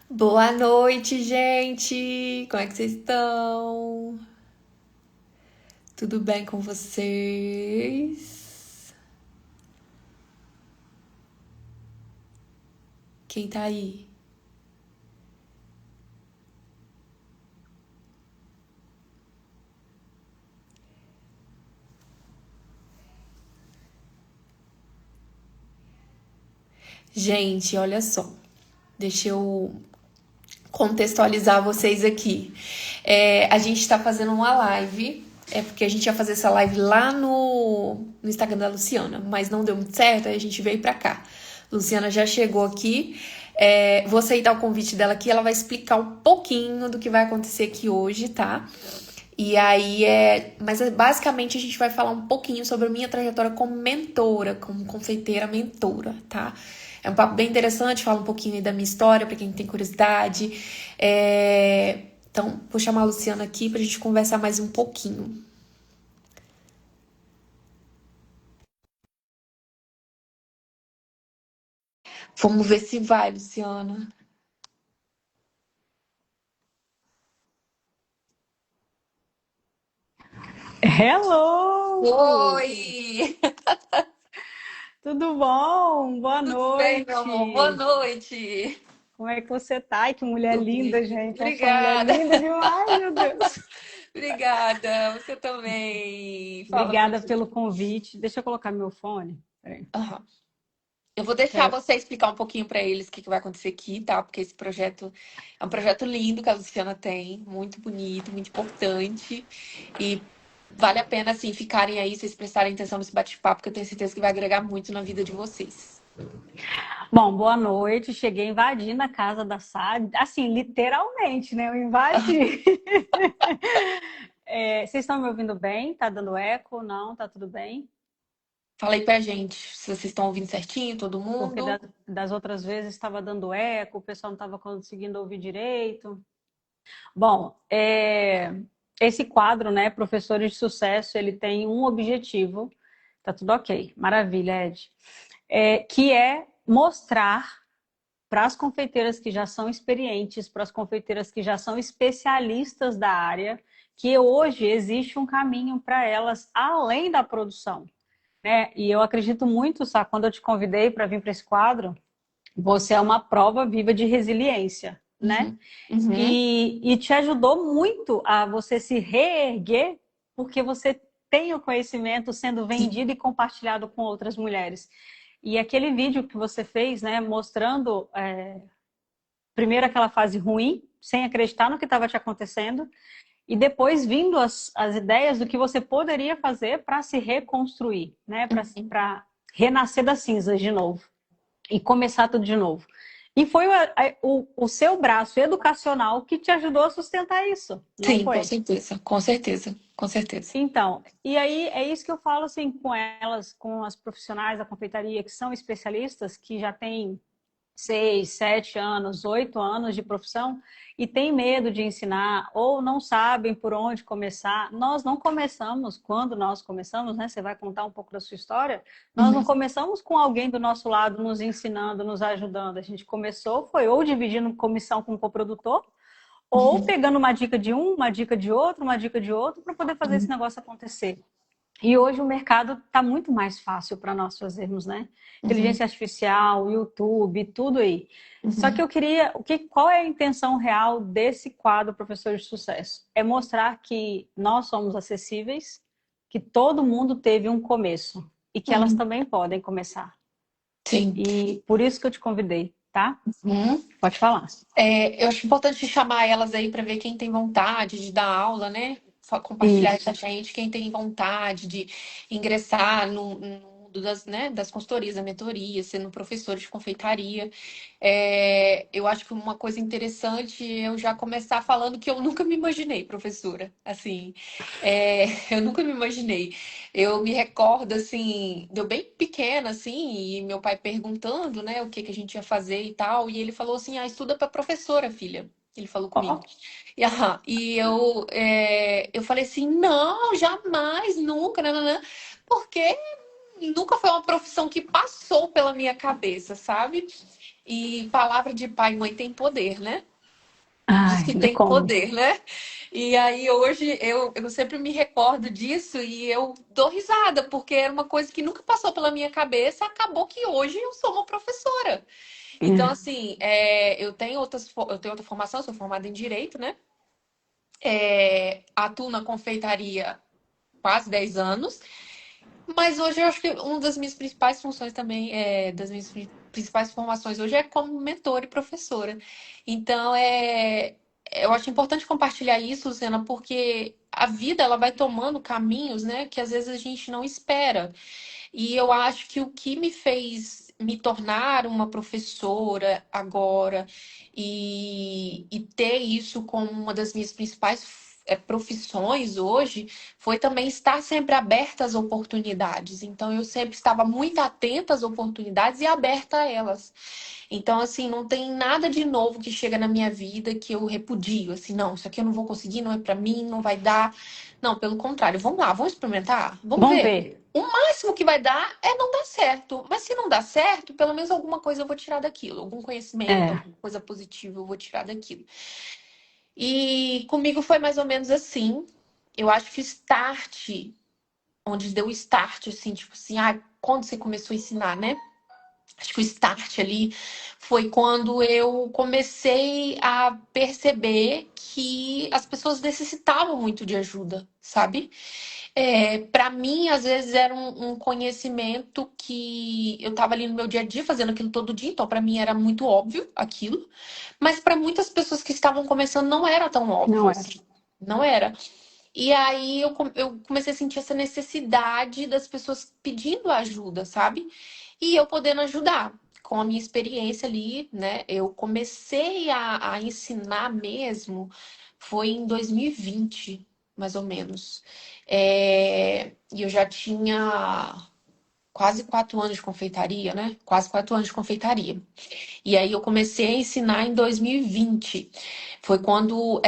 Boa noite, gente! Como é que vocês estão? Tudo bem com vocês? Quem tá aí? Gente, olha só. Deixa eu contextualizar vocês aqui. A gente tá fazendo uma live. É porque a gente ia fazer essa live lá no Instagram da Luciana, mas não deu muito certo, aí a gente veio pra cá. Luciana já chegou aqui. Vou aceitar o convite dela aqui, ela vai explicar um pouquinho do que vai acontecer aqui hoje, tá? E aí basicamente a gente vai falar um pouquinho sobre a minha trajetória como mentora, como confeiteira mentora, tá? É um papo bem interessante, fala um pouquinho aí da minha história, pra quem tem curiosidade. Então, vou chamar a Luciana aqui pra gente conversar mais um pouquinho. Vamos ver se vai, Luciana. Hello! Oi! Tudo bom? Boa Tudo bem, meu amor? Boa noite. noite! Como é que você tá? Ai, que mulher Tudo bem. linda, gente. Eu acho uma mulher Obrigada! linda demais, meu Deus. Obrigada! Você também! Fala pra Obrigada gente. pelo convite. Deixa eu colocar meu fone. Peraí. Aham. Eu vou deixar Quero- você explicar um pouquinho para eles o que vai acontecer aqui, tá? Porque esse projeto é um projeto lindo que a Luciana tem, muito bonito, muito importante. E vale a pena, assim, ficarem aí, vocês prestarem atenção nesse bate-papo, que eu tenho certeza que vai agregar muito na vida de vocês. Bom, boa noite. Cheguei invadindo a casa da Sá. Assim, literalmente, né? Eu invadi. Vocês estão me ouvindo bem? Tá dando eco? Não? Tá tudo bem? Fala aí pra gente se vocês estão ouvindo certinho, todo Porque mundo. das outras vezes estava dando eco, o pessoal não estava conseguindo ouvir direito. Bom, esse quadro, né, Professores de Sucesso, ele tem um objetivo, tá tudo ok, maravilha, Ed, que é mostrar para as confeiteiras que já são experientes, para as confeiteiras que já são especialistas da área, que hoje existe um caminho para elas além da produção, né? E eu acredito muito, Sá, quando eu te convidei para vir para esse quadro, você é uma prova viva de resiliência, né? Uhum. Uhum. E te ajudou muito a você se reerguer, porque você tem o conhecimento sendo Sim. vendido e compartilhado com outras mulheres. E aquele vídeo que você fez, né, mostrando primeiro aquela fase ruim, sem acreditar no que estava te acontecendo, e depois vindo as ideias do que você poderia fazer para se reconstruir, né, Uhum. para renascer das cinzas de novo e começar tudo de novo. E foi o seu braço educacional que te ajudou a sustentar isso, não Sim, com foi? certeza, com certeza, com certeza. Então, e aí é isso que eu falo assim com elas, com as profissionais da confeitaria que são especialistas, que já têm 6, 7 anos, 8 anos de profissão e têm medo de ensinar ou não sabem por onde começar. Nós não começamos, quando nós começamos, né? Você vai contar um pouco da sua história. Nós não Uhum. começamos com alguém do nosso lado nos ensinando, nos ajudando. A gente começou, foi ou dividindo comissão com o coprodutor, ou Uhum. pegando uma dica de um, uma dica de outro, uma dica de outro, para poder fazer esse Uhum. negócio acontecer. E hoje o mercado está muito mais fácil para nós fazermos, né? Uhum. Inteligência artificial, YouTube, tudo aí. Só que Uhum. eu queria, qual é a intenção real desse quadro Professor de Sucesso? É mostrar que nós somos acessíveis, que todo mundo teve um começo e que elas Uhum. também podem começar. Sim. E por isso que eu te convidei, tá? Uhum. Pode falar. Eu acho importante chamar elas aí para ver quem tem vontade de dar aula, né? Só compartilhar com a Isso. gente, quem tem vontade de ingressar no mundo das, né, das consultorias, da mentoria, sendo professor de confeitaria. Eu acho que uma coisa interessante é eu já começar falando que eu nunca me imaginei professora. Assim, eu nunca me imaginei. Eu me recordo, assim, deu bem pequena, assim, e meu pai perguntando, né, o que que a gente ia fazer e tal, e ele falou assim, ah, estuda para professora, filha. Ele falou comigo. Ó, Eu falei assim, não, jamais, nunca, nananã, porque nunca foi uma profissão que passou pela minha cabeça, sabe? E palavra de pai e mãe tem poder, né? Diz Ai, que me tem conta. poder, né? E aí hoje eu sempre me recordo disso e eu dou risada, porque era uma coisa que nunca passou pela minha cabeça, acabou que hoje eu sou uma professora. Então, É. assim, eu tenho outra formação, eu sou formada em Direito, né? Atuo na confeitaria quase 10 anos, mas hoje eu acho que uma das minhas principais funções também, das minhas principais formações hoje é como mentora e professora. Então, eu acho importante compartilhar isso, Luciana, porque a vida ela vai tomando caminhos, né, que às vezes a gente não espera. E eu acho que o que me fez me tornar uma professora agora e ter isso como uma das minhas principais profissões hoje foi também estar sempre aberta às oportunidades. Então, eu sempre estava muito atenta às oportunidades e aberta a elas. Então, assim, não tem nada de novo que chega na minha vida que eu repudio. Assim, não, isso aqui eu não vou conseguir, não é para mim, não vai dar. Não, pelo contrário, vamos lá, vamos experimentar, vamos Vamos ver. ver. O máximo que vai dar é não dar certo. Mas se não dar certo, pelo menos alguma coisa eu vou tirar daquilo. Algum conhecimento, É. alguma coisa positiva eu vou tirar daquilo. E comigo foi mais ou menos assim. Eu acho que o start, onde deu o start, assim, tipo assim, quando você começou a ensinar, né? Acho que o start ali foi quando eu comecei a perceber que as pessoas necessitavam muito de ajuda, sabe? Para mim, às vezes, era um conhecimento que eu estava ali no meu dia a dia fazendo aquilo todo dia, então para mim era muito óbvio aquilo, mas para muitas pessoas que estavam começando não era tão óbvio Não era. assim. Não era. E aí eu comecei a sentir essa necessidade das pessoas pedindo ajuda, sabe? E eu podendo ajudar. Com a minha experiência ali, né? Eu comecei a ensinar mesmo, foi em 2020, mais ou menos. E eu já tinha quase 4 anos de confeitaria, né? Quase 4 anos de confeitaria. E aí eu comecei a ensinar em 2020. Foi quando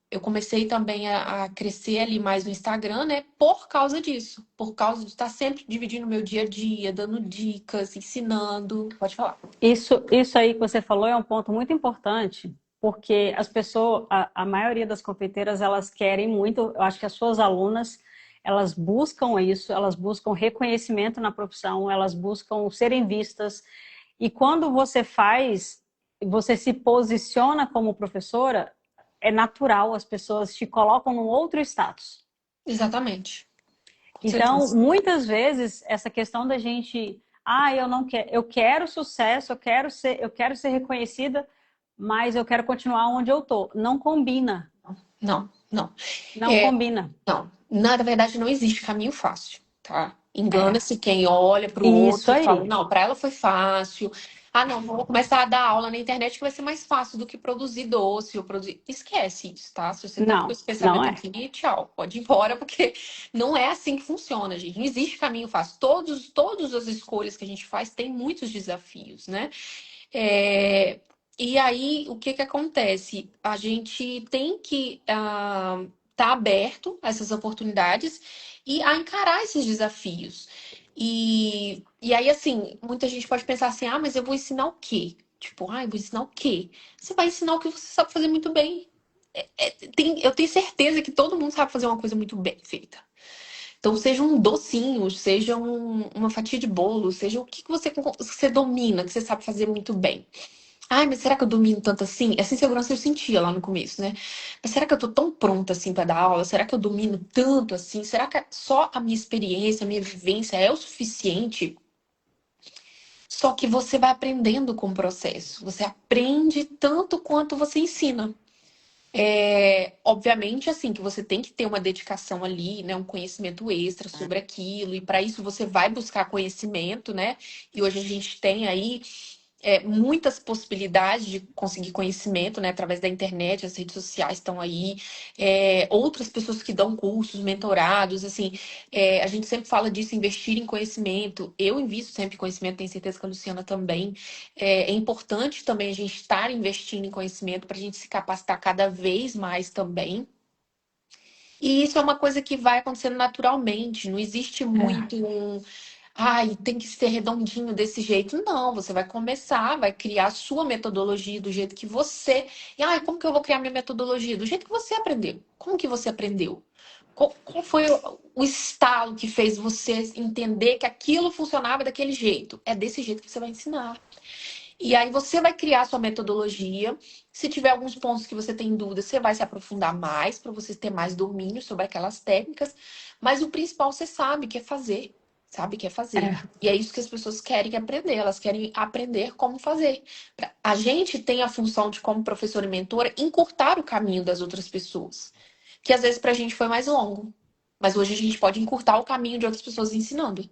eu comecei também a crescer ali mais no Instagram, né? Por causa disso. Por causa de estar sempre dividindo o meu dia a dia, dando dicas, ensinando. Pode falar. Isso aí que você falou é um ponto muito importante, porque as pessoas, a maioria das confeiteiras, elas querem muito, eu acho que as suas alunas, elas buscam isso, elas buscam reconhecimento na profissão, elas buscam serem vistas. E quando você faz, você se posiciona como professora, é natural, as pessoas te colocam num outro status. Exatamente. Com Então, certeza. muitas vezes, essa questão da gente, eu não quero, eu quero sucesso, eu quero ser reconhecida, mas eu quero continuar onde eu tô. Não combina, Não, não. não É, combina. não. Na verdade, não existe caminho fácil, tá? É, Engana-se quem olha para o isso outro e fala, aí. não, para ela foi fácil. Ah, não, vou começar a dar aula na internet que vai ser mais fácil do que produzir doce ou produzir. Esquece isso, tá? Se você tá com Não, esse não pensamento é. aqui, tchau, pode ir embora, porque não é assim que funciona, gente. Não existe caminho fácil. Todas as escolhas que a gente faz têm muitos desafios, né? É, E aí, o que que acontece? A gente tem que estar aberto a essas oportunidades e a encarar esses desafios. E aí, assim, muita gente pode pensar assim, mas eu vou ensinar o quê? Tipo, eu vou ensinar o quê? Você vai ensinar o que você sabe fazer muito bem. Eu tenho certeza que todo mundo sabe fazer uma coisa muito bem feita. Então, seja um docinho, seja uma fatia de bolo, seja o que que você domina, que você sabe fazer muito bem. Mas será que eu domino tanto assim? Essa insegurança eu sentia lá no começo, né? Mas será que eu tô tão pronta assim para dar aula? Será que eu domino tanto assim? Será que só a minha experiência, a minha vivência é o suficiente? Só que você vai aprendendo com o processo. Você aprende tanto quanto você ensina. Obviamente, assim, que você tem que ter uma dedicação ali, né? Um conhecimento extra sobre aquilo. E para isso você vai buscar conhecimento, né? E hoje a gente tem aí muitas possibilidades de conseguir conhecimento, né, através da internet, as redes sociais estão aí, outras pessoas que dão cursos, mentorados, assim, a gente sempre fala disso, investir em conhecimento. Eu invisto sempre em conhecimento, tenho certeza que a Luciana também. É importante também a gente estar investindo em conhecimento para a gente se capacitar cada vez mais também. E isso é uma coisa que vai acontecendo naturalmente, não existe É. muito. Ai, tem que ser redondinho desse jeito. Não, você vai começar, vai criar a sua metodologia do jeito que você. E ai, como que eu vou criar minha metodologia? Do jeito que você aprendeu. Como que você aprendeu? Qual foi o estalo que fez você entender que aquilo funcionava daquele jeito? É desse jeito que você vai ensinar. E aí você vai criar a sua metodologia. Se tiver alguns pontos que você tem dúvida, você vai se aprofundar mais para você ter mais domínio sobre aquelas técnicas. Mas o principal você sabe que é fazer. Sabe que é fazer. É, E é isso que as pessoas querem aprender. Elas querem aprender como fazer. A gente tem a função de, como professor e mentora, encurtar o caminho das outras pessoas. Que às vezes pra gente foi mais longo. Mas hoje a gente pode encurtar o caminho de outras pessoas ensinando.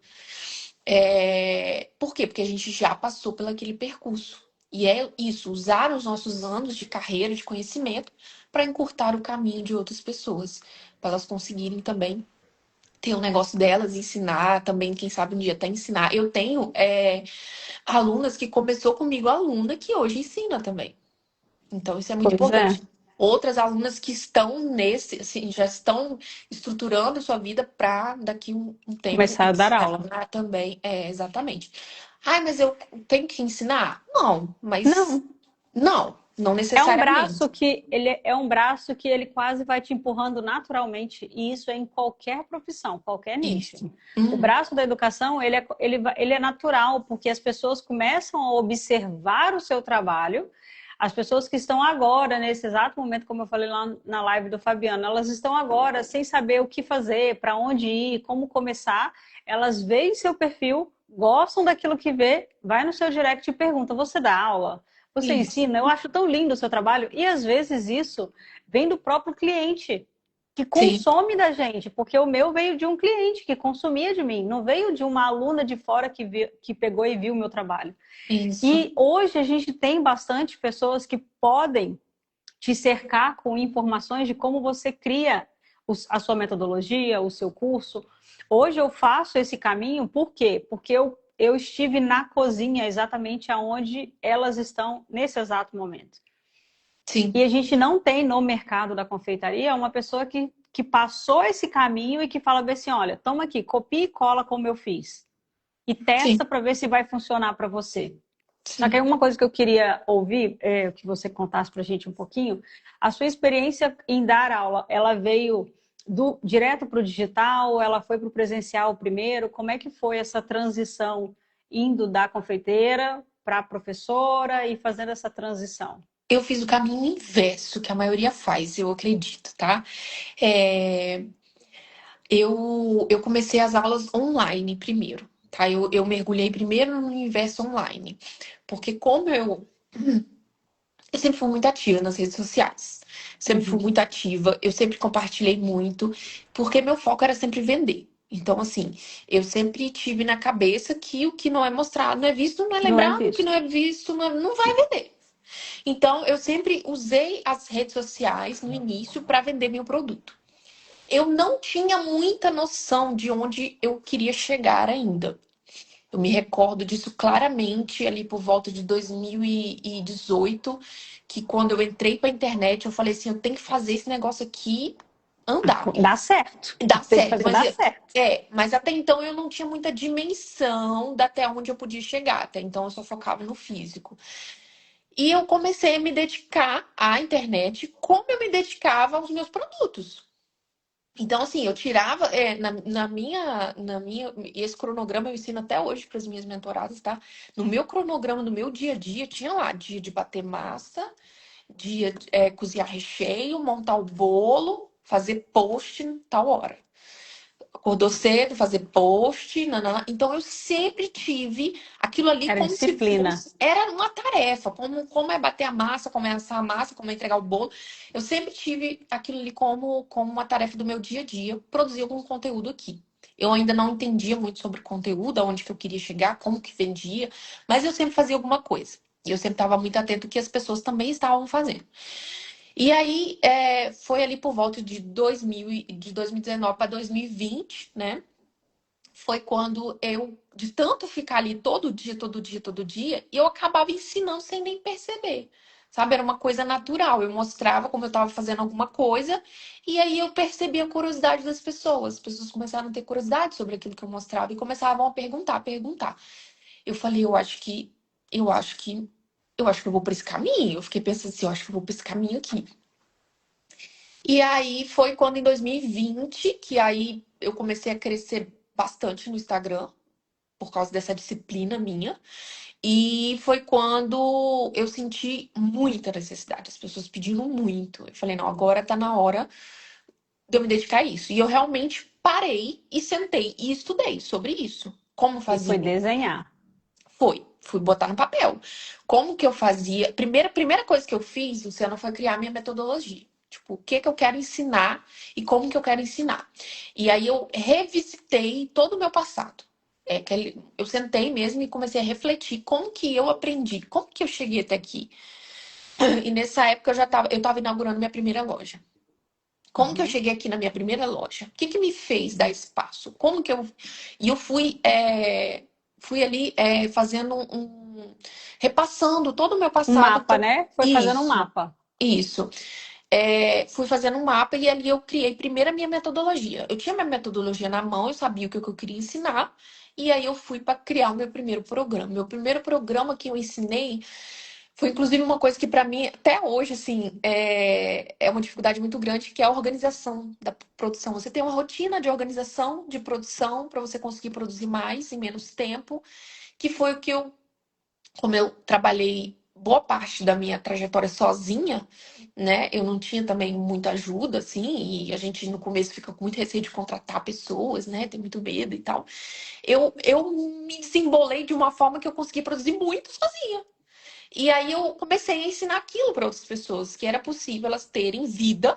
Por quê? Porque a gente já passou por aquele percurso. E é isso, usar os nossos anos de carreira, de conhecimento, para encurtar o caminho de outras pessoas. Para elas conseguirem também ter o negócio delas, ensinar também, quem sabe um dia até ensinar. Eu tenho alunas que começou comigo, aluna, que hoje ensina também. Então, isso é muito pois é. importante. Outras alunas que estão nesse, assim, já estão estruturando sua vida para daqui um tempo Começar a dar aula. ensinar também. É, exatamente. Ai, mas eu tenho que ensinar? Não, mas Não. não É um necessariamente. braço que ele é um braço que ele quase vai te empurrando naturalmente, e isso é em qualquer profissão, qualquer nicho. Isso. O braço da educação, ele é natural, porque as pessoas começam a observar o seu trabalho. As pessoas que estão agora, nesse exato momento, como eu falei lá na live do Fabiano, elas estão agora sem saber o que fazer, para onde ir, como começar. Elas veem seu perfil, gostam daquilo que vê, vai no seu direct e pergunta: você dá aula? Você Isso. ensina? Eu acho tão lindo o seu trabalho. E às vezes isso vem do próprio cliente, que Sim. consome da gente, porque o meu veio de um cliente que consumia de mim, não veio de uma aluna de fora que pegou e viu o meu trabalho. Isso. E hoje a gente tem bastante pessoas que podem te cercar com informações de como você cria a sua metodologia, o seu curso. Hoje eu faço esse caminho, por quê? Porque eu estive na cozinha exatamente aonde elas estão nesse exato momento. Sim. E a gente não tem no mercado da confeitaria uma pessoa que passou esse caminho e que fala bem assim, olha, toma aqui, copia e cola como eu fiz. E Sim. testa para ver se vai funcionar para você. Só que Sim. aí uma coisa que eu queria ouvir, que você contasse para a gente um pouquinho, a sua experiência em dar aula, ela veio direto para o digital, ela foi para o presencial primeiro, como é que foi essa transição indo da confeiteira para a professora e fazendo essa transição? Eu fiz o caminho inverso que a maioria faz, eu acredito, tá? É, eu comecei as aulas online primeiro, tá? Eu mergulhei primeiro no universo online. Porque como eu sempre fui muito ativa nas redes sociais. Sempre fui Uhum. muito ativa, eu sempre compartilhei muito, porque meu foco era sempre vender. Então, assim, eu sempre tive na cabeça que o que não é mostrado, não é visto, não é Não é lembrado, o que não visto. é visto, não vai vender. Então, eu sempre usei as redes sociais no início para vender meu produto. Eu não tinha muita noção de onde eu queria chegar ainda. Eu me recordo disso claramente ali por volta de 2018, que quando eu entrei para a internet, eu falei assim, eu tenho que fazer esse negócio aqui andar, Dá certo. dar Tem que certo. fazer dar certo. Mas até então eu não tinha muita dimensão da até onde eu podia chegar. Até então eu só focava no físico. E eu comecei a me dedicar à internet como eu me dedicava aos meus produtos. Então, assim, eu tirava, e esse cronograma eu ensino até hoje para as minhas mentoradas, tá? No meu cronograma, no meu dia a dia, tinha lá dia de bater massa, dia de cozinhar recheio, montar o bolo, fazer post tal hora. Acordou cedo, fazer post, nanana. Então eu sempre tive aquilo ali Era como se disciplina. fosse. Era uma tarefa, como é bater a massa, como é assar a massa, como é entregar o bolo. Eu sempre tive aquilo ali como uma tarefa do meu dia a dia, produzir algum conteúdo aqui. Eu ainda não entendia muito sobre conteúdo, aonde que eu queria chegar, como que vendia, mas eu sempre fazia alguma coisa. E eu sempre estava muito atento ao que as pessoas também estavam fazendo. E aí, foi ali por volta de 2019 para 2020, né? Foi quando eu, de tanto ficar ali todo dia, todo dia, todo dia, eu acabava ensinando sem nem perceber, sabe? Era uma coisa natural. Eu mostrava como eu estava fazendo alguma coisa e aí eu percebi a curiosidade das pessoas. As pessoas começaram a ter curiosidade sobre aquilo que eu mostrava e começavam a perguntar, perguntar. Eu falei, eu acho que, eu acho que eu vou por esse caminho. Eu fiquei pensando assim, eu acho que eu vou por esse caminho aqui. E aí foi quando em 2020 que aí eu comecei a crescer bastante no Instagram por causa dessa disciplina minha. E foi quando eu senti muita necessidade, as pessoas pedindo muito. Eu falei, não, agora tá na hora de eu me dedicar a isso. E eu realmente parei e sentei e estudei sobre isso. Como E foi fazia? desenhar. Fui botar no papel. Como que eu fazia? Primeira coisa que eu fiz, Luciana, foi criar minha metodologia. Tipo, o que que eu quero ensinar e como que eu quero ensinar. E aí eu revisitei todo o meu passado. Eu sentei mesmo e comecei a refletir como que eu aprendi, como que eu cheguei até aqui. E nessa época eu tava inaugurando minha primeira loja. Como que eu Uhum. cheguei aqui na minha primeira loja? O que que me fez dar espaço? Como que eu. E eu fui ali fazendo repassando todo o meu Um passado. mapa, né? Foi fazendo um Isso, mapa. isso. Fui fazendo um mapa e ali eu criei primeiro a minha metodologia. Eu tinha minha metodologia na mão, eu sabia o que eu queria ensinar. E aí eu fui para criar o meu primeiro programa. Meu primeiro programa que eu ensinei foi inclusive uma coisa que para mim, até hoje, assim, é uma dificuldade muito grande, que é a organização da produção. Você tem uma rotina de organização de produção para você conseguir produzir mais em menos tempo, que foi o que como eu trabalhei boa parte da minha trajetória sozinha, né? Eu não tinha também muita ajuda, assim, e a gente no começo fica com muito receio de contratar pessoas, né? Tem muito medo e tal. Eu me desembolei de uma forma que eu consegui produzir muito sozinha. E aí eu comecei a ensinar aquilo para outras pessoas, que era possível elas terem vida,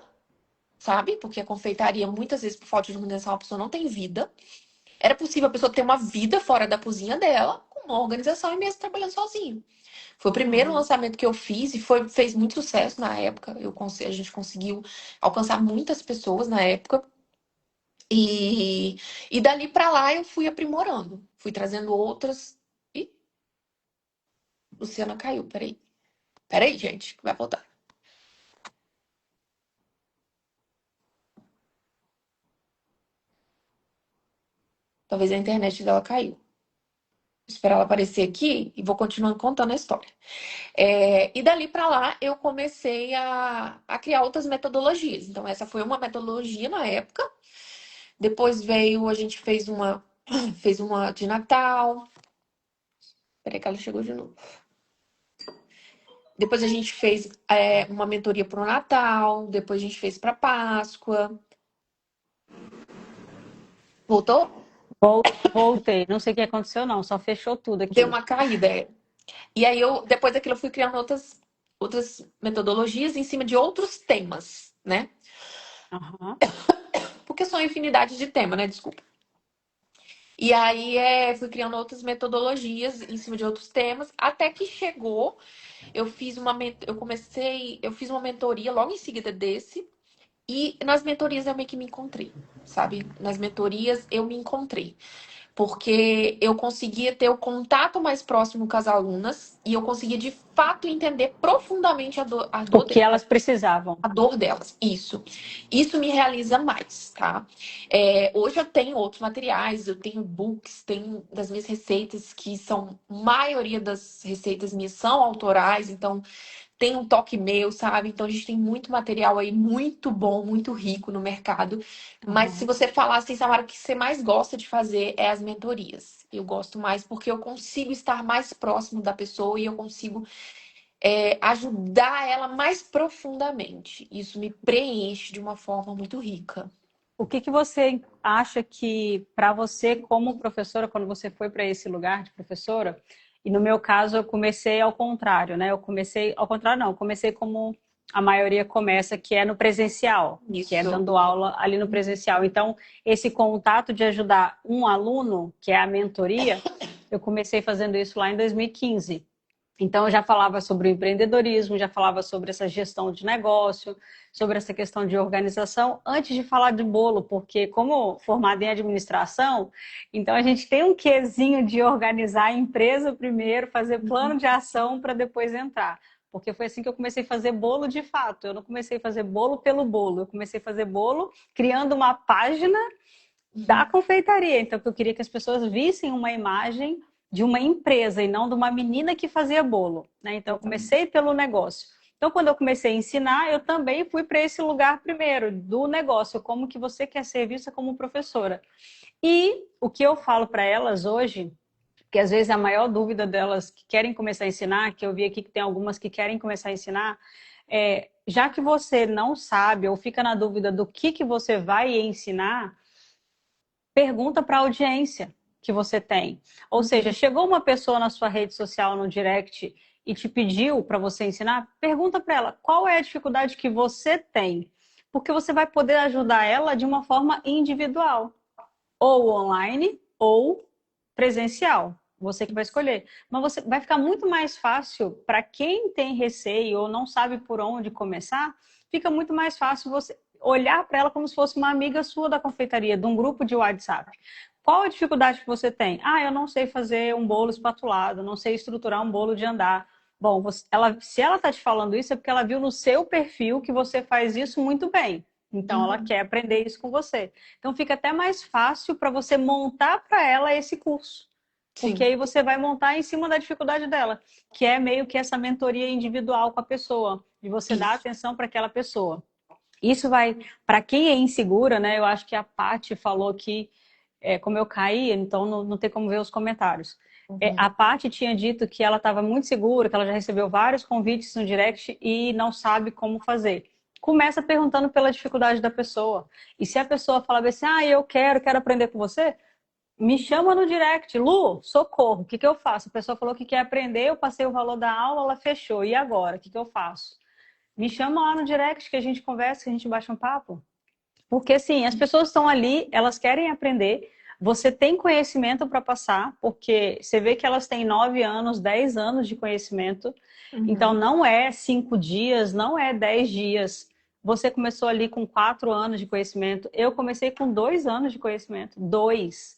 sabe? Porque a confeitaria, muitas vezes, por falta de organização, a pessoa não tem vida. Era possível a pessoa ter uma vida fora da cozinha dela, com uma organização e mesmo trabalhando sozinho. Foi o primeiro Uhum. lançamento que eu fiz e fez muito sucesso na época. A gente conseguiu alcançar muitas pessoas na época. E, e dali para lá eu fui aprimorando. Fui trazendo outras. Ih, Luciana caiu, peraí. Peraí, gente, que vai voltar. Talvez a internet dela caiu. Vou esperar ela aparecer aqui e vou continuar contando a história. E dali para lá eu comecei a criar outras metodologias. Então, essa foi uma metodologia na época. Depois veio, a gente fez uma de Natal. Peraí que ela chegou de novo. Depois a gente fez uma mentoria para o Natal. Depois a gente fez para Páscoa. Voltou? Voltei. Não sei o que aconteceu, não. Só fechou tudo Deu aqui. uma caída. E aí depois daquilo, eu fui criando outras metodologias em cima de outros temas, né? Aham. Porque são infinidade de temas, né? Desculpa. E aí fui criando outras metodologias em cima de outros temas, até que chegou, eu fiz uma mentoria logo em seguida desse, e nas mentorias eu meio que me encontrei, sabe? Nas mentorias eu me encontrei porque eu conseguia ter o contato mais próximo com as alunas e eu conseguia de fato entender profundamente a O dor que elas precisavam. a dor delas. Isso me realiza mais, tá? Hoje eu tenho outros materiais, eu tenho books, tenho das minhas receitas que são, maioria das receitas minhas são autorais, então tem um toque meu, sabe? Então a gente tem muito material aí, muito bom, muito rico no mercado. Mas se Aham. você falar assim, Samara, o que você mais gosta de fazer é as mentorias. Eu gosto mais porque eu consigo estar mais próximo da pessoa e eu consigo ajudar ela mais profundamente. Isso me preenche de uma forma muito rica. O que que você acha que, para você, como professora, quando você foi para esse lugar de professora, e no meu caso eu comecei ao contrário, né? Eu comecei, ao contrário não, eu comecei como a maioria começa, que é no presencial, que é Isso. dando aula ali no presencial. Então, esse contato de ajudar um aluno, que é a mentoria, eu comecei fazendo isso lá em 2015. Então, eu já falava sobre o empreendedorismo, já falava sobre essa gestão de negócio, sobre essa questão de organização, antes de falar de bolo, porque como formada em administração, então a gente tem um quezinho de organizar a empresa primeiro, fazer plano de ação para depois entrar. Porque foi assim que eu comecei a fazer bolo de fato. Eu não comecei a fazer bolo pelo bolo. Eu comecei a fazer bolo criando uma página da confeitaria. Então, eu queria que as pessoas vissem uma imagem de uma empresa e não de uma menina que fazia bolo, né? Então, eu comecei pelo negócio. Então, quando eu comecei a ensinar, eu também fui para esse lugar primeiro, do negócio, como que você quer ser vista como professora. E o que eu falo para elas hoje, que às vezes é a maior dúvida delas que querem começar a ensinar, que eu vi aqui que tem algumas que querem começar a ensinar, já que você não sabe ou fica na dúvida do que você vai ensinar, pergunta para a audiência que você tem. Ou seja, chegou uma pessoa na sua rede social, no direct, e te pediu para você ensinar, pergunta para ela qual é a dificuldade que você tem. Porque você vai poder ajudar ela de uma forma individual. Ou online, ou presencial. Você que vai escolher. Mas você vai ficar muito mais fácil para quem tem receio ou não sabe por onde começar, fica muito mais fácil você olhar para ela como se fosse uma amiga sua da confeitaria, de um grupo de WhatsApp. Qual a dificuldade que você tem? Ah, eu não sei fazer um bolo espatulado, não sei estruturar um bolo de andar. Bom, se ela está te falando isso, é porque ela viu no seu perfil que você faz isso muito bem. Então, ela quer aprender isso com você. Então, fica até mais fácil para você montar para ela esse curso. Porque aí você vai montar em cima da dificuldade dela, que é meio que essa mentoria individual com a pessoa, de você dar atenção para aquela pessoa. Isso vai, para quem é insegura, né? Eu acho que a Paty falou que, como eu caí, então não tem como ver os comentários. A Paty tinha dito que ela estava muito segura, que ela já recebeu vários convites no direct e não sabe como fazer. Começa perguntando pela dificuldade da pessoa. E se a pessoa falar assim, eu quero aprender com você, me chama no direct. Lu, socorro, o que eu faço? A pessoa falou que quer aprender, eu passei o valor da aula, ela fechou. E agora? O que eu faço? Me chama lá no direct que a gente conversa, que a gente baixa um papo. Porque, assim, as pessoas estão ali, elas querem aprender, você tem conhecimento para passar, porque você vê que elas têm 9 anos, 10 anos de conhecimento, então não é 5 dias, não é 10 dias. Você começou ali com 4 anos de conhecimento, eu comecei com 2 anos de conhecimento, 2.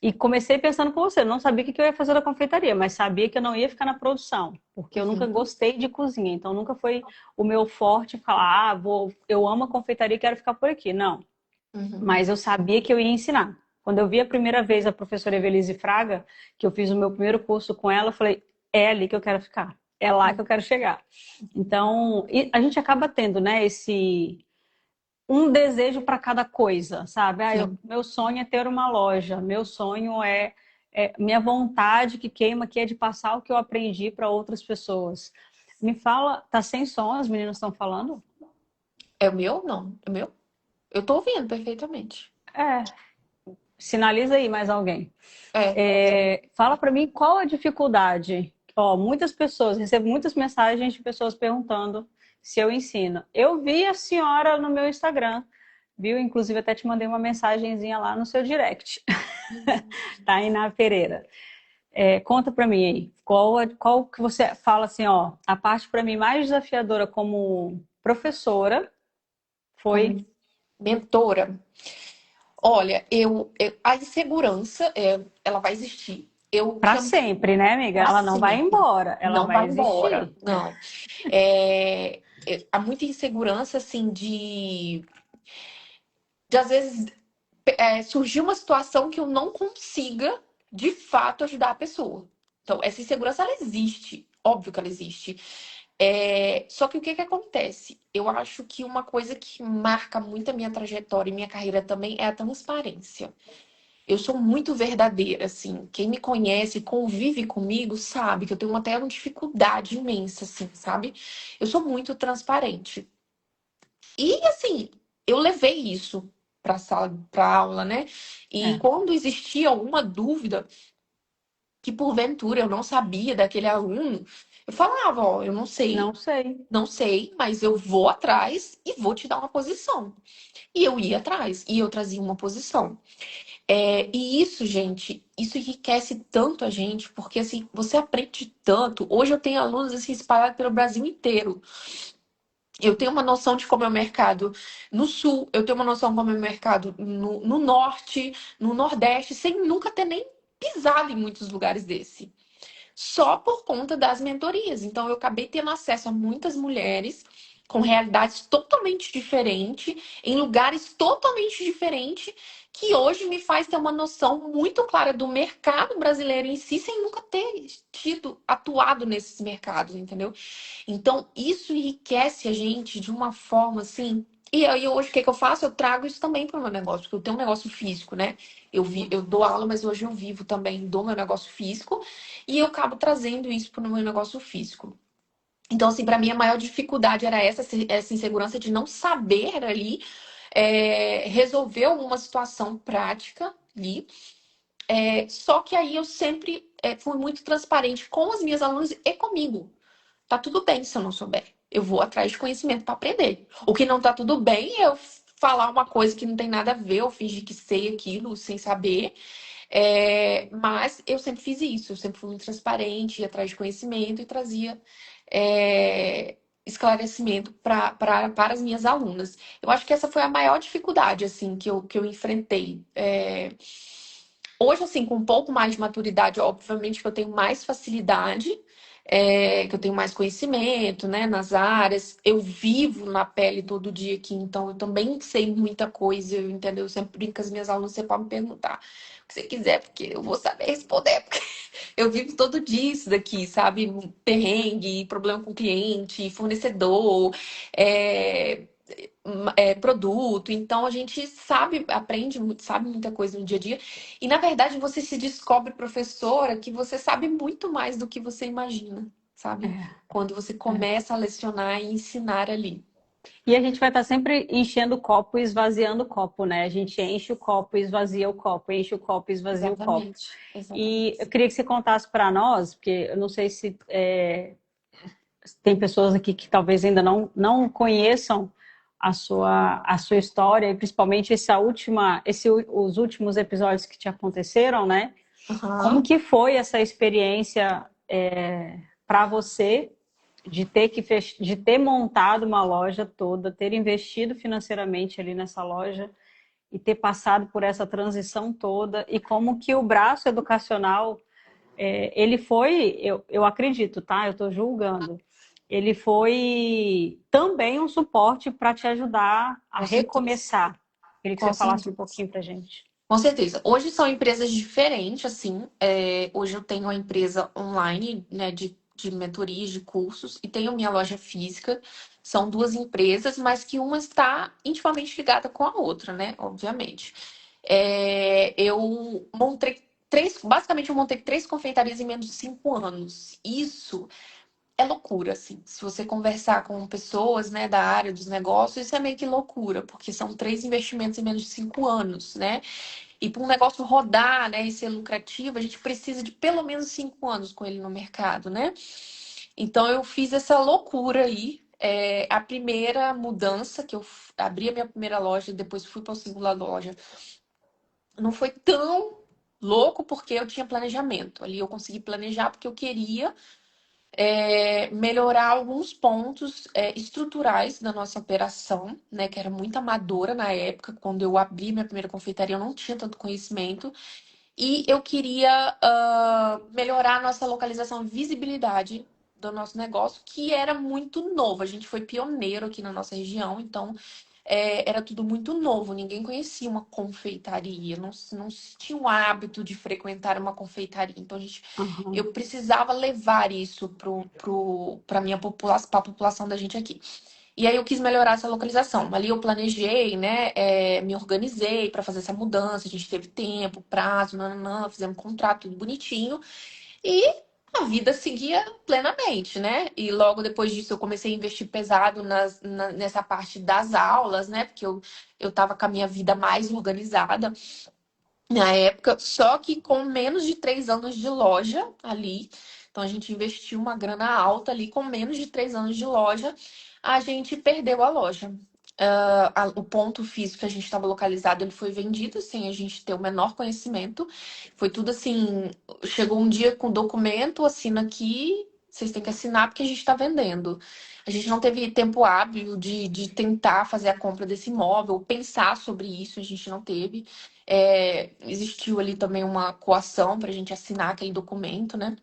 E comecei pensando com você, não sabia o que eu ia fazer da confeitaria, mas sabia que eu não ia ficar na produção, porque eu nunca gostei de cozinha, então nunca foi o meu forte falar, eu amo a confeitaria e quero ficar por aqui. Não. Mas eu sabia que eu ia ensinar. Quando eu vi a primeira vez a professora Evelise Fraga, que eu fiz o meu primeiro curso com ela, eu falei, é ali que eu quero ficar, é lá que eu quero chegar. Então, a gente acaba tendo, né, um desejo para cada coisa, sabe? Meu sonho é ter uma loja, meu sonho minha vontade que queima aqui é de passar o que eu aprendi para outras pessoas. Me fala, tá sem som, as meninas estão falando? É o meu? Não. É o meu? Eu tô ouvindo perfeitamente. Sinaliza aí mais alguém. É. Fala para mim qual a dificuldade. Ó, muitas pessoas, recebo muitas mensagens de pessoas perguntando se eu ensino. Eu vi a senhora no meu Instagram, viu? Inclusive até te mandei uma mensagenzinha lá no seu direct. Tainá Pereira. Conta para mim aí, qual que você fala assim, ó, a parte para mim mais desafiadora como professora foi... Como mentora. Olha, a insegurança, ela vai existir. Eu Para chamo sempre, né, amiga? pra Ela não vai sempre. embora, ela Não vai vai embora. existir. Não. Há muita insegurança, assim, de às vezes surgir uma situação que eu não consiga, de fato, ajudar a pessoa. Então, essa insegurança, ela existe. Óbvio que ela existe. Só que o que acontece? Eu acho que uma coisa que marca muito a minha trajetória e minha carreira também é a transparência. Eu sou muito verdadeira, assim. Quem me conhece, convive comigo, sabe que eu tenho até uma dificuldade imensa, assim, sabe? Eu sou muito transparente. E, assim, eu levei isso para sala, para aula, né? E quando existia alguma dúvida que porventura eu não sabia daquele aluno, eu falava, ó, eu não sei, Não sei. não sei, mas eu vou atrás e vou te dar uma posição. E eu ia atrás, e eu trazia uma posição. E isso, gente, isso enriquece tanto a gente, porque assim, você aprende tanto. Hoje eu tenho alunos assim, espalhados pelo Brasil inteiro. Eu tenho uma noção de como é o mercado no sul, eu tenho uma noção de como é o mercado no norte, no nordeste, sem nunca ter nem pisado em muitos lugares desse. só por conta das mentorias. Então, eu acabei tendo acesso a muitas mulheres com realidades totalmente diferentes, em lugares totalmente diferentes, que hoje me faz ter uma noção muito clara do mercado brasileiro em si, sem nunca ter atuado nesses mercados, entendeu? Então, isso enriquece a gente de uma forma assim. E aí, hoje, o que que eu faço? Eu trago isso também para o meu negócio, porque eu tenho um negócio físico, né? Eu dou aula, mas hoje eu vivo também do meu negócio físico, e eu acabo trazendo isso para o meu negócio físico. Então, assim, para mim, a maior dificuldade era essa insegurança de não saber ali resolver alguma situação prática ali. Só que aí eu sempre fui muito transparente com as minhas alunas e comigo. Tá tudo bem se eu não souber. Eu vou atrás de conhecimento para aprender. O que não tá tudo bem é eu falar uma coisa que não tem nada a ver, eu fingir que sei aquilo sem saber. Mas eu sempre fiz isso, eu sempre fui muito transparente, ia atrás de conhecimento e trazia é, esclarecimento para as minhas alunas. Eu acho que essa foi a maior dificuldade assim que eu enfrentei. Hoje, assim, com um pouco mais de maturidade, obviamente que eu tenho mais facilidade, que eu tenho mais conhecimento, né, nas áreas. Eu vivo na pele todo dia aqui, então eu também sei muita coisa, entendeu? Eu sempre brinco com as minhas alunas, você pode me perguntar o que você quiser, porque eu vou saber responder, porque eu vivo todo dia isso daqui, sabe? Perrengue, problema com cliente, fornecedor, é, produto. Então a gente sabe, aprende, sabe muita coisa no dia a dia. E na verdade você se descobre professora que você sabe muito mais do que você imagina, sabe? É, Quando você é. começa a lecionar e ensinar ali. E a gente vai estar sempre enchendo o copo e esvaziando o copo, né? A gente enche o copo e esvazia o copo, enche o copo e esvazia o copo. Exatamente, E eu exatamente. queria que você contasse para nós, porque eu não sei se tem pessoas aqui que talvez ainda não conheçam a sua história, e principalmente os últimos episódios que te aconteceram, né? Como Aham. que foi essa experiência para você de ter montado uma loja toda, ter investido financeiramente ali nessa loja e ter passado por essa transição toda, e como que o braço educacional, ele foi, eu acredito, tá? Eu estou julgando. Ele foi também um suporte para te ajudar a Com certeza. recomeçar. Queria que você Com falasse um certeza. pouquinho para gente. Com certeza. Hoje são empresas diferentes, assim. Hoje eu tenho uma empresa online, né, de mentorias, de cursos, e tenho minha loja física. São duas empresas, mas que uma está intimamente ligada com a outra, né? Obviamente. Eu montei basicamente eu montei três confeitarias em menos de 5 anos. Isso é loucura, assim. Se você conversar com pessoas, né, da área dos negócios, isso é meio que loucura, porque são três investimentos em menos de 5 anos, né? E para um negócio rodar, né, e ser lucrativo, a gente precisa de pelo menos 5 anos com ele no mercado, né? Então eu fiz essa loucura aí. A primeira mudança que eu abri a minha primeira loja, depois fui para a segunda loja, não foi tão louco porque eu tinha planejamento. Ali eu consegui planejar porque eu queria melhorar alguns pontos estruturais da nossa operação, né? Que era muito amadora na época, quando eu abri minha primeira confeitaria, eu não tinha tanto conhecimento. E eu queria melhorar a nossa localização e visibilidade do nosso negócio, que era muito novo. A gente foi pioneiro aqui na nossa região, então era tudo muito novo. Ninguém conhecia uma confeitaria, não se tinha o hábito de frequentar uma confeitaria. Então Uhum. eu precisava levar isso para minha população, para a população da gente aqui. E aí eu quis melhorar essa localização. Ali eu planejei, né? Me organizei para fazer essa mudança. A gente teve tempo, prazo, nananã, fizemos um contrato, tudo bonitinho. E a vida seguia plenamente, né? E logo depois disso eu comecei a investir pesado nessa parte das aulas, né? Porque eu tava com a minha vida mais organizada na época, só que com menos de 3 anos de loja ali. Então a gente investiu uma grana alta ali, com menos de 3 anos de loja, a gente perdeu a loja. O ponto físico que a gente estava localizado, ele foi vendido sem a gente ter o menor conhecimento. Foi tudo assim, chegou um dia com documento, assina aqui, vocês têm que assinar porque a gente está vendendo. A gente não teve tempo hábil de tentar fazer a compra desse imóvel, pensar sobre isso, a gente não teve. Existiu ali também uma coação para a gente assinar aquele documento, né?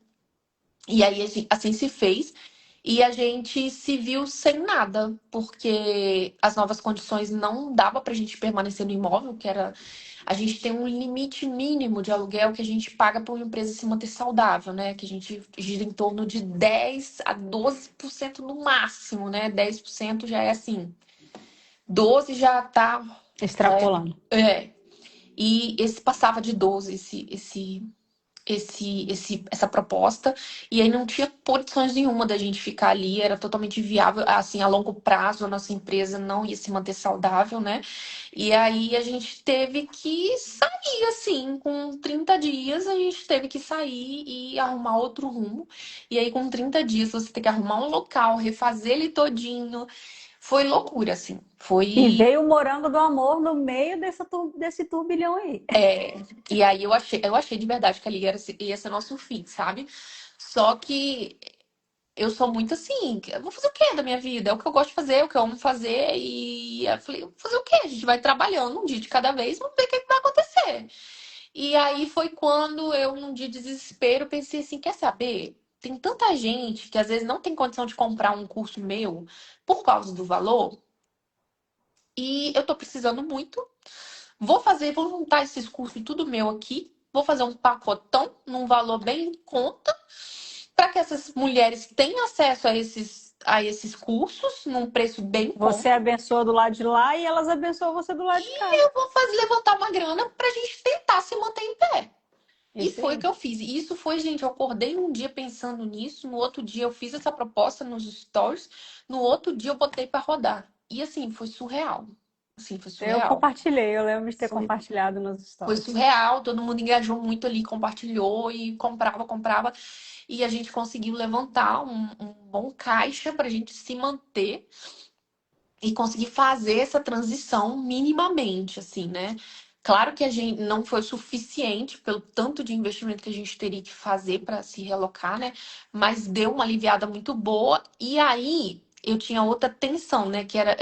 E aí, assim se fez. E a gente se viu sem nada, porque as novas condições não dava pra gente permanecer no imóvel, que era. A gente tem um limite mínimo de aluguel que a gente paga para uma empresa se manter saudável, né? Que a gente gira em torno de 10 a 12% no máximo, né? 10% já é assim. 12 já tá. Já Extrapolando. é. E esse passava de 12, essa proposta, e aí não tinha condições nenhuma da gente ficar ali, era totalmente viável, assim, a longo prazo a nossa empresa não ia se manter saudável, né? E aí a gente teve que sair, assim, com 30 dias a gente teve que sair e arrumar outro rumo. E aí com 30 dias você tem que arrumar um local, refazer ele todinho. Foi loucura, assim. E Foi. veio o morango do amor no meio desse turbilhão aí. E aí eu achei de verdade que ali ia ser nosso fim, sabe? Só que eu sou muito assim, eu vou fazer o quê da minha vida? É o que eu gosto de fazer, é o que eu amo fazer. E eu falei, vou fazer o quê? A gente vai trabalhando um dia de cada vez, vamos ver o que que vai acontecer. E aí foi quando eu, num dia de desespero, pensei assim, quer saber? Tem tanta gente que às vezes não tem condição de comprar um curso meu por causa do valor, e eu tô precisando muito. Vou juntar esses cursos tudo meu aqui. Vou fazer um pacotão num valor bem em conta para que essas mulheres tenham acesso a esses cursos num preço bem em Você conta. abençoa do lado de lá e elas abençoam você do lado de cá. Eu vou fazer levantar uma grana para a gente tentar se manter em pé. E Isso foi o aí. que eu fiz. E isso foi, gente, eu acordei um dia pensando nisso, no outro dia eu fiz essa proposta nos stories, no outro dia eu botei para rodar. E assim, foi surreal. Assim, foi Eu surreal. compartilhei, eu lembro de ter Foi compartilhado nos Foi stories. surreal, todo mundo engajou muito ali, compartilhou e comprava, comprava. E a gente conseguiu levantar um bom caixa para a gente se manter e conseguir fazer essa transição minimamente, assim, né? Claro que a gente não foi suficiente pelo tanto de investimento que a gente teria que fazer para se relocar, né? Mas deu uma aliviada muito boa. E aí eu tinha outra tensão, né? Que era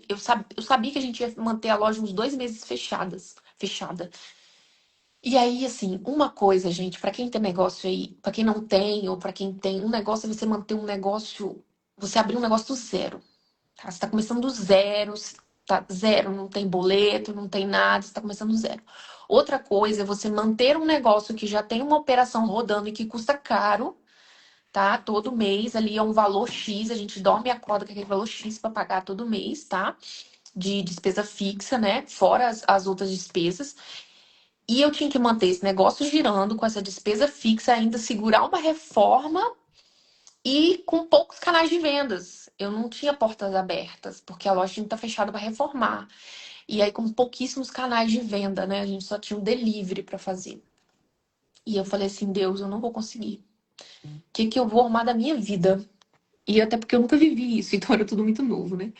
eu sabia que a gente ia manter a loja uns 2 meses fechada. E aí, assim, uma coisa, gente, pra quem tem negócio aí, pra quem não tem, ou pra quem tem, um negócio é você manter um negócio, você abrir um negócio do zero, tá? Você tá começando do zero, tá zero, não tem boleto, não tem nada, você tá começando do zero. Outra coisa é você manter um negócio que já tem uma operação rodando e que custa caro, tá? Todo mês ali é um valor X, a gente dorme e acorda com aquele valor X pra pagar todo mês, tá? De despesa fixa, né? Fora as outras despesas. E eu tinha que manter esse negócio girando com essa despesa fixa, ainda segurar uma reforma e com poucos canais de vendas. Eu não tinha portas abertas, porque a loja tinha que estar fechada para reformar. E aí, com pouquíssimos canais de venda, né? A gente só tinha um delivery para fazer. E eu falei assim: Deus, eu não vou conseguir. O que que eu vou arrumar da minha vida? E até porque eu nunca vivi isso, então era tudo muito novo, né?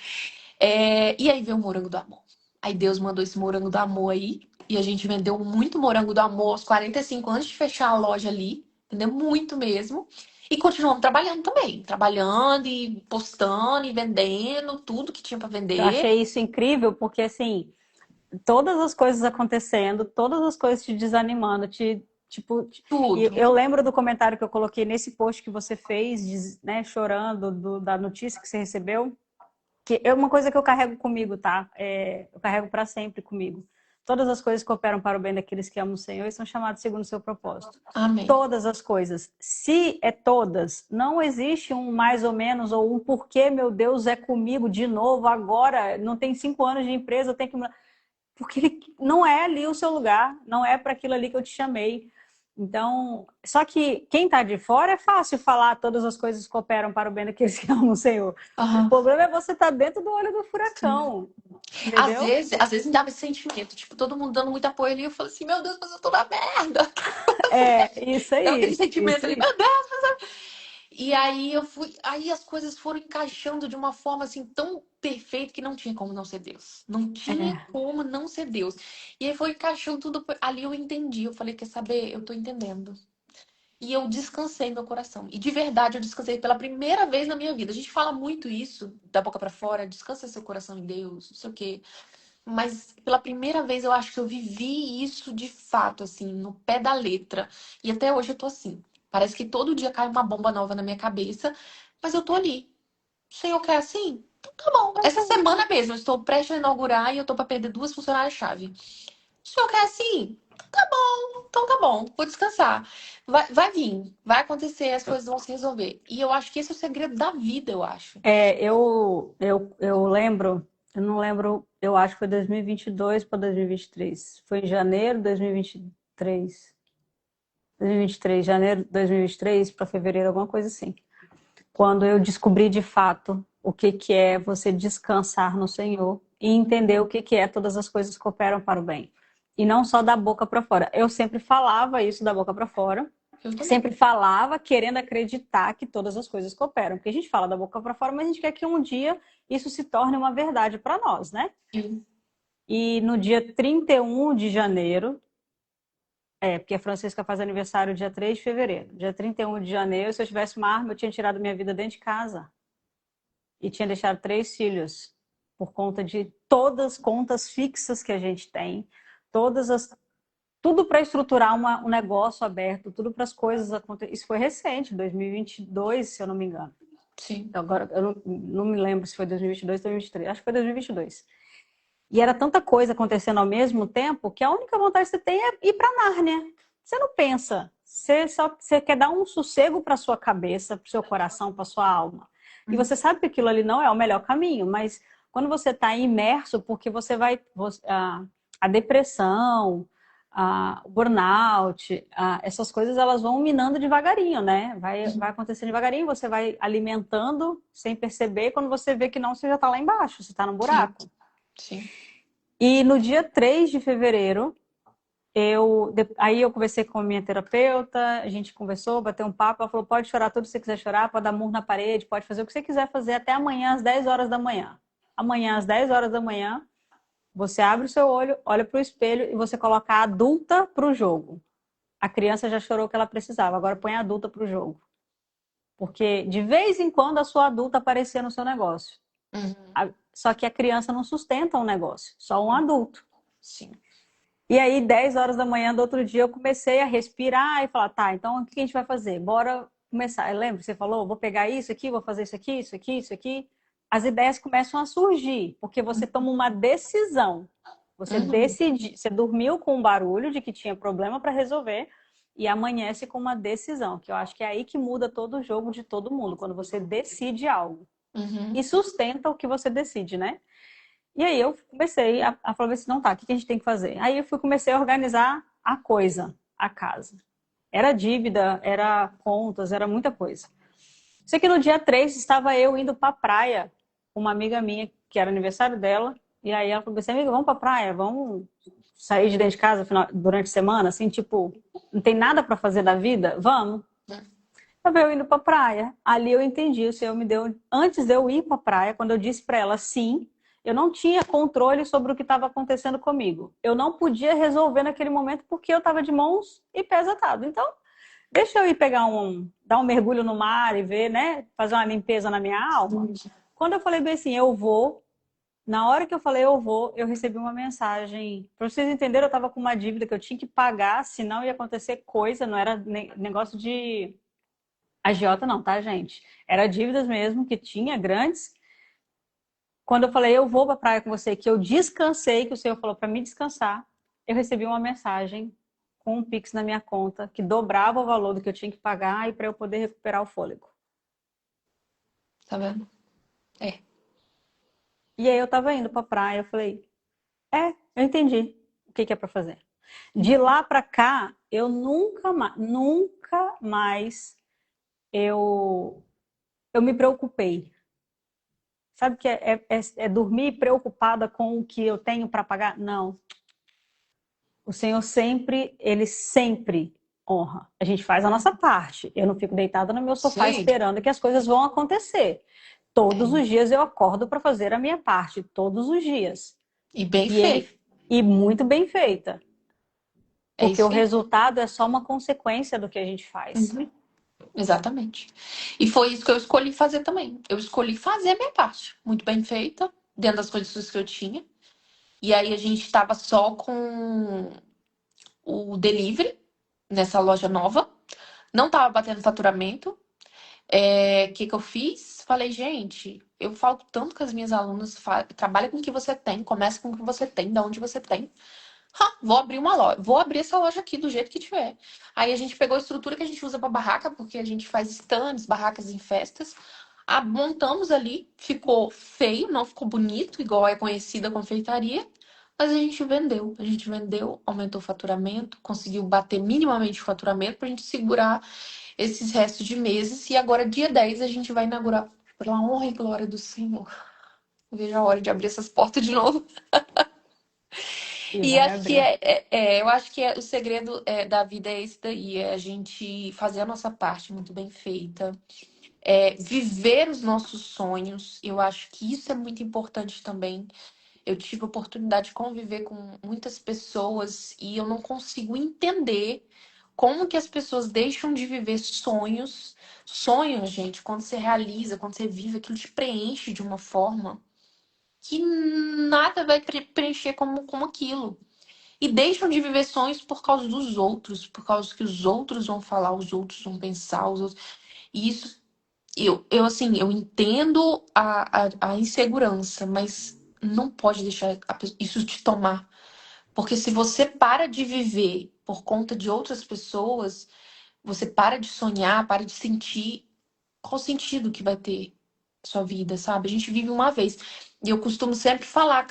E aí veio o morango do amor. Aí Deus mandou esse morango do amor aí. E a gente vendeu muito morango do amor aos 45 antes de fechar a loja ali. Entendeu? Muito mesmo. E continuamos trabalhando também. Trabalhando e postando e vendendo tudo que tinha para Eu vender. achei isso incrível porque, assim, todas as coisas acontecendo, todas as coisas te desanimando, tipo, e Tudo. eu lembro do comentário que eu coloquei nesse post que você fez, né, chorando da notícia que você recebeu, que é uma coisa que eu carrego comigo, tá? Eu carrego para sempre comigo. Todas as coisas cooperam para o bem daqueles que amam o Senhor e são chamados segundo o seu propósito. Amém. Todas as coisas. Se é todas, não existe um mais ou menos ou um porquê, meu Deus, é comigo de novo agora. Não tem 5 anos de empresa, eu tenho que porque ele não é ali o seu lugar, não é para aquilo ali que eu te chamei. Então, só que quem está de fora é fácil falar todas as coisas cooperam para o bem daqueles que amam o Senhor. O Aham. problema é você estar dentro do olho do Sim. furacão, Às entendeu? vezes, às vezes me dava esse sentimento, tipo, todo mundo dando muito apoio ali. Eu falo assim, meu Deus, mas eu tô na merda. É, isso Dá aquele aí, sentimento isso ali, aí. meu Deus. E aí aí as coisas foram encaixando de uma forma assim tão perfeita que não tinha como não ser Deus. Não tinha É. como não ser Deus. E aí foi encaixando tudo, ali eu entendi. Eu falei, quer saber? Eu tô entendendo. E eu descansei meu coração. E de verdade eu descansei pela primeira vez na minha vida. A gente fala muito isso da boca pra fora, descansa seu coração em Deus, não sei o quê. Mas pela primeira vez eu acho que eu vivi isso de fato, assim, no pé da letra. E até hoje eu tô assim. Parece que todo dia cai uma bomba nova na minha cabeça, mas eu tô ali. O senhor quer assim? Então tá bom. Essa semana mesmo, eu estou prestes a inaugurar e eu tô pra perder 2 funcionárias-chave. O senhor quer assim? Então tá bom, vou descansar. Vai vir, vai acontecer, as coisas vão se resolver. E eu acho que esse é o segredo da vida, eu acho. Eu lembro, eu não lembro, eu acho que foi 2022 para 2023. Foi em janeiro de 2023. 2023, janeiro de 2023 para fevereiro, alguma coisa assim. Quando eu descobri de fato o que que é você descansar no Senhor e entender o que que é todas as coisas que cooperam para o bem. E não só da boca para fora. Eu sempre falava isso da boca para fora, Eu também. sempre falava querendo acreditar que todas as coisas cooperam. Porque a gente fala da boca para fora, mas a gente quer que um dia isso se torne uma verdade para nós, né? Sim. E no dia 31 de janeiro, porque a Francisca faz aniversário dia 3 de fevereiro. Dia 31 de janeiro, se eu tivesse uma arma, eu tinha tirado minha vida dentro de casa. E tinha deixado 3 filhos. Por conta de todas as contas fixas que a gente tem, tudo para estruturar um negócio aberto, tudo para as coisas acontecerem. Isso foi recente, 2022, se eu não me engano. Sim. Então, agora, eu não me lembro se foi 2022 ou 2023. Acho que foi 2022. E era tanta coisa acontecendo ao mesmo tempo que a única vontade que você tem é ir para Nárnia. Você não pensa. Você quer dar um sossego para sua cabeça, para o seu coração, para sua alma. E você sabe que aquilo ali não é o melhor caminho, mas quando você está imerso, porque a depressão, o burnout, essas coisas elas vão minando devagarinho, né? Vai acontecendo devagarinho, você vai alimentando sem perceber, quando você vê que não, você já está lá embaixo, você está no Sim. buraco. Sim. E no dia 3 de fevereiro, aí eu conversei com a minha terapeuta, a gente conversou, bateu um papo, ela falou, pode chorar tudo que você quiser chorar, pode dar murro na parede, pode fazer o que você quiser fazer até amanhã às 10 horas da manhã. Amanhã às 10 horas da manhã, você abre o seu olho, olha para o espelho e você coloca a adulta para o jogo. A criança já chorou o que ela precisava, agora põe a adulta para o jogo. Porque de vez em quando a sua adulta aparecia no seu negócio. Só que a criança não sustenta um negócio, só um adulto. Sim. E aí, 10 horas da manhã do outro dia, eu comecei a respirar e falar, tá, então o que a gente vai fazer? Bora começar. Eu lembro, você falou, vou pegar isso aqui, vou fazer isso aqui, isso aqui, isso aqui. As ideias começam a surgir, porque você toma uma decisão. Você decide, você dormiu com um barulho de que tinha problema para resolver e amanhece com uma decisão, que eu acho que é aí que muda todo o jogo de todo mundo, quando você decide algo. E sustenta o que você decide, né? E aí eu comecei a falar assim, não tá, o que a gente tem que fazer? Aí eu comecei a organizar a coisa, a casa. Era dívida, era contas, era muita coisa. Sei que no dia 3 estava eu indo pra praia com uma amiga minha, que era aniversário dela, e aí ela falou assim, amiga, vamos pra praia, vamos sair de dentro de casa durante a semana, assim, tipo, não tem nada para fazer da vida? Vamos. Estava eu indo pra praia. Ali eu entendi, o Senhor me deu, antes de eu ir pra praia, quando eu disse para ela sim, eu não tinha controle sobre o que estava acontecendo comigo. Eu não podia resolver naquele momento porque eu estava de mãos e pés atados. Então, deixa eu ir dar um mergulho no mar e ver, né? Fazer uma limpeza na minha alma. Quando eu falei bem assim, eu vou. Na hora que eu falei eu vou, eu recebi uma mensagem. Para vocês entenderem, eu estava com uma dívida que eu tinha que pagar, senão ia acontecer coisa, não era negócio de agiota não, tá, gente? Era dívidas mesmo que tinha, grandes. Quando eu falei, eu vou pra praia com você, que eu descansei, que o Senhor falou para mim descansar, eu recebi uma mensagem com um Pix na minha conta, que dobrava o valor do que eu tinha que pagar e para eu poder recuperar o fôlego. Tá vendo? É. E aí eu tava indo pra praia, eu falei, eu entendi o que é para fazer. De lá para cá, eu nunca mais eu me preocupei. Sabe que é dormir preocupada com o que eu tenho para pagar? Não. O Senhor sempre, Ele sempre honra. A gente faz a nossa parte. Eu não fico deitada no meu sofá Sim. esperando que as coisas vão acontecer. Todos os dias eu acordo para fazer a minha parte. Todos os dias. E bem E ele feito. e muito bem feita. É Porque o isso aí. resultado é só uma consequência do que a gente faz. Exatamente. E foi isso que eu escolhi fazer também. Eu escolhi fazer a minha parte, muito bem feita, dentro das condições que eu tinha. E aí a gente tava só com o delivery nessa loja nova. Não tava batendo faturamento. Que eu fiz? Falei, gente, eu falo tanto com as minhas alunas, trabalha com o que você tem, começa com o que você tem, da onde você tem. Vou abrir uma loja, vou abrir essa loja aqui do jeito que tiver. Aí a gente pegou a estrutura que a gente usa para barraca, porque a gente faz stands, barracas em festas. Montamos ali, ficou feio, não ficou bonito, igual é conhecida a confeitaria, mas a gente vendeu. A gente vendeu, aumentou o faturamento, conseguiu bater minimamente o faturamento para a gente segurar esses restos de meses. E agora, dia 10 a gente vai inaugurar, pela honra e glória do Senhor. Não vejo a hora de abrir essas portas de novo. E E vai acho que abrir. eu acho que o segredo da vida é esse daí, é a gente fazer a nossa parte muito bem feita, viver os nossos sonhos. Eu acho que isso é muito importante também. Eu tive a oportunidade de conviver com muitas pessoas e eu não consigo entender como que as pessoas deixam de viver sonhos. Sonhos, gente, quando você realiza, quando você vive, aquilo te preenche de uma forma que nada vai preencher como aquilo. E deixam de viver sonhos por causa dos outros, por causa que os outros vão falar, os outros vão pensar, os outros... E isso, eu assim, eu entendo a insegurança, mas não pode deixar isso te tomar. Porque se você para de viver por conta de outras pessoas, você para de sonhar, para de sentir qual o sentido que vai ter a sua vida, sabe? A gente vive uma vez. E eu costumo sempre falar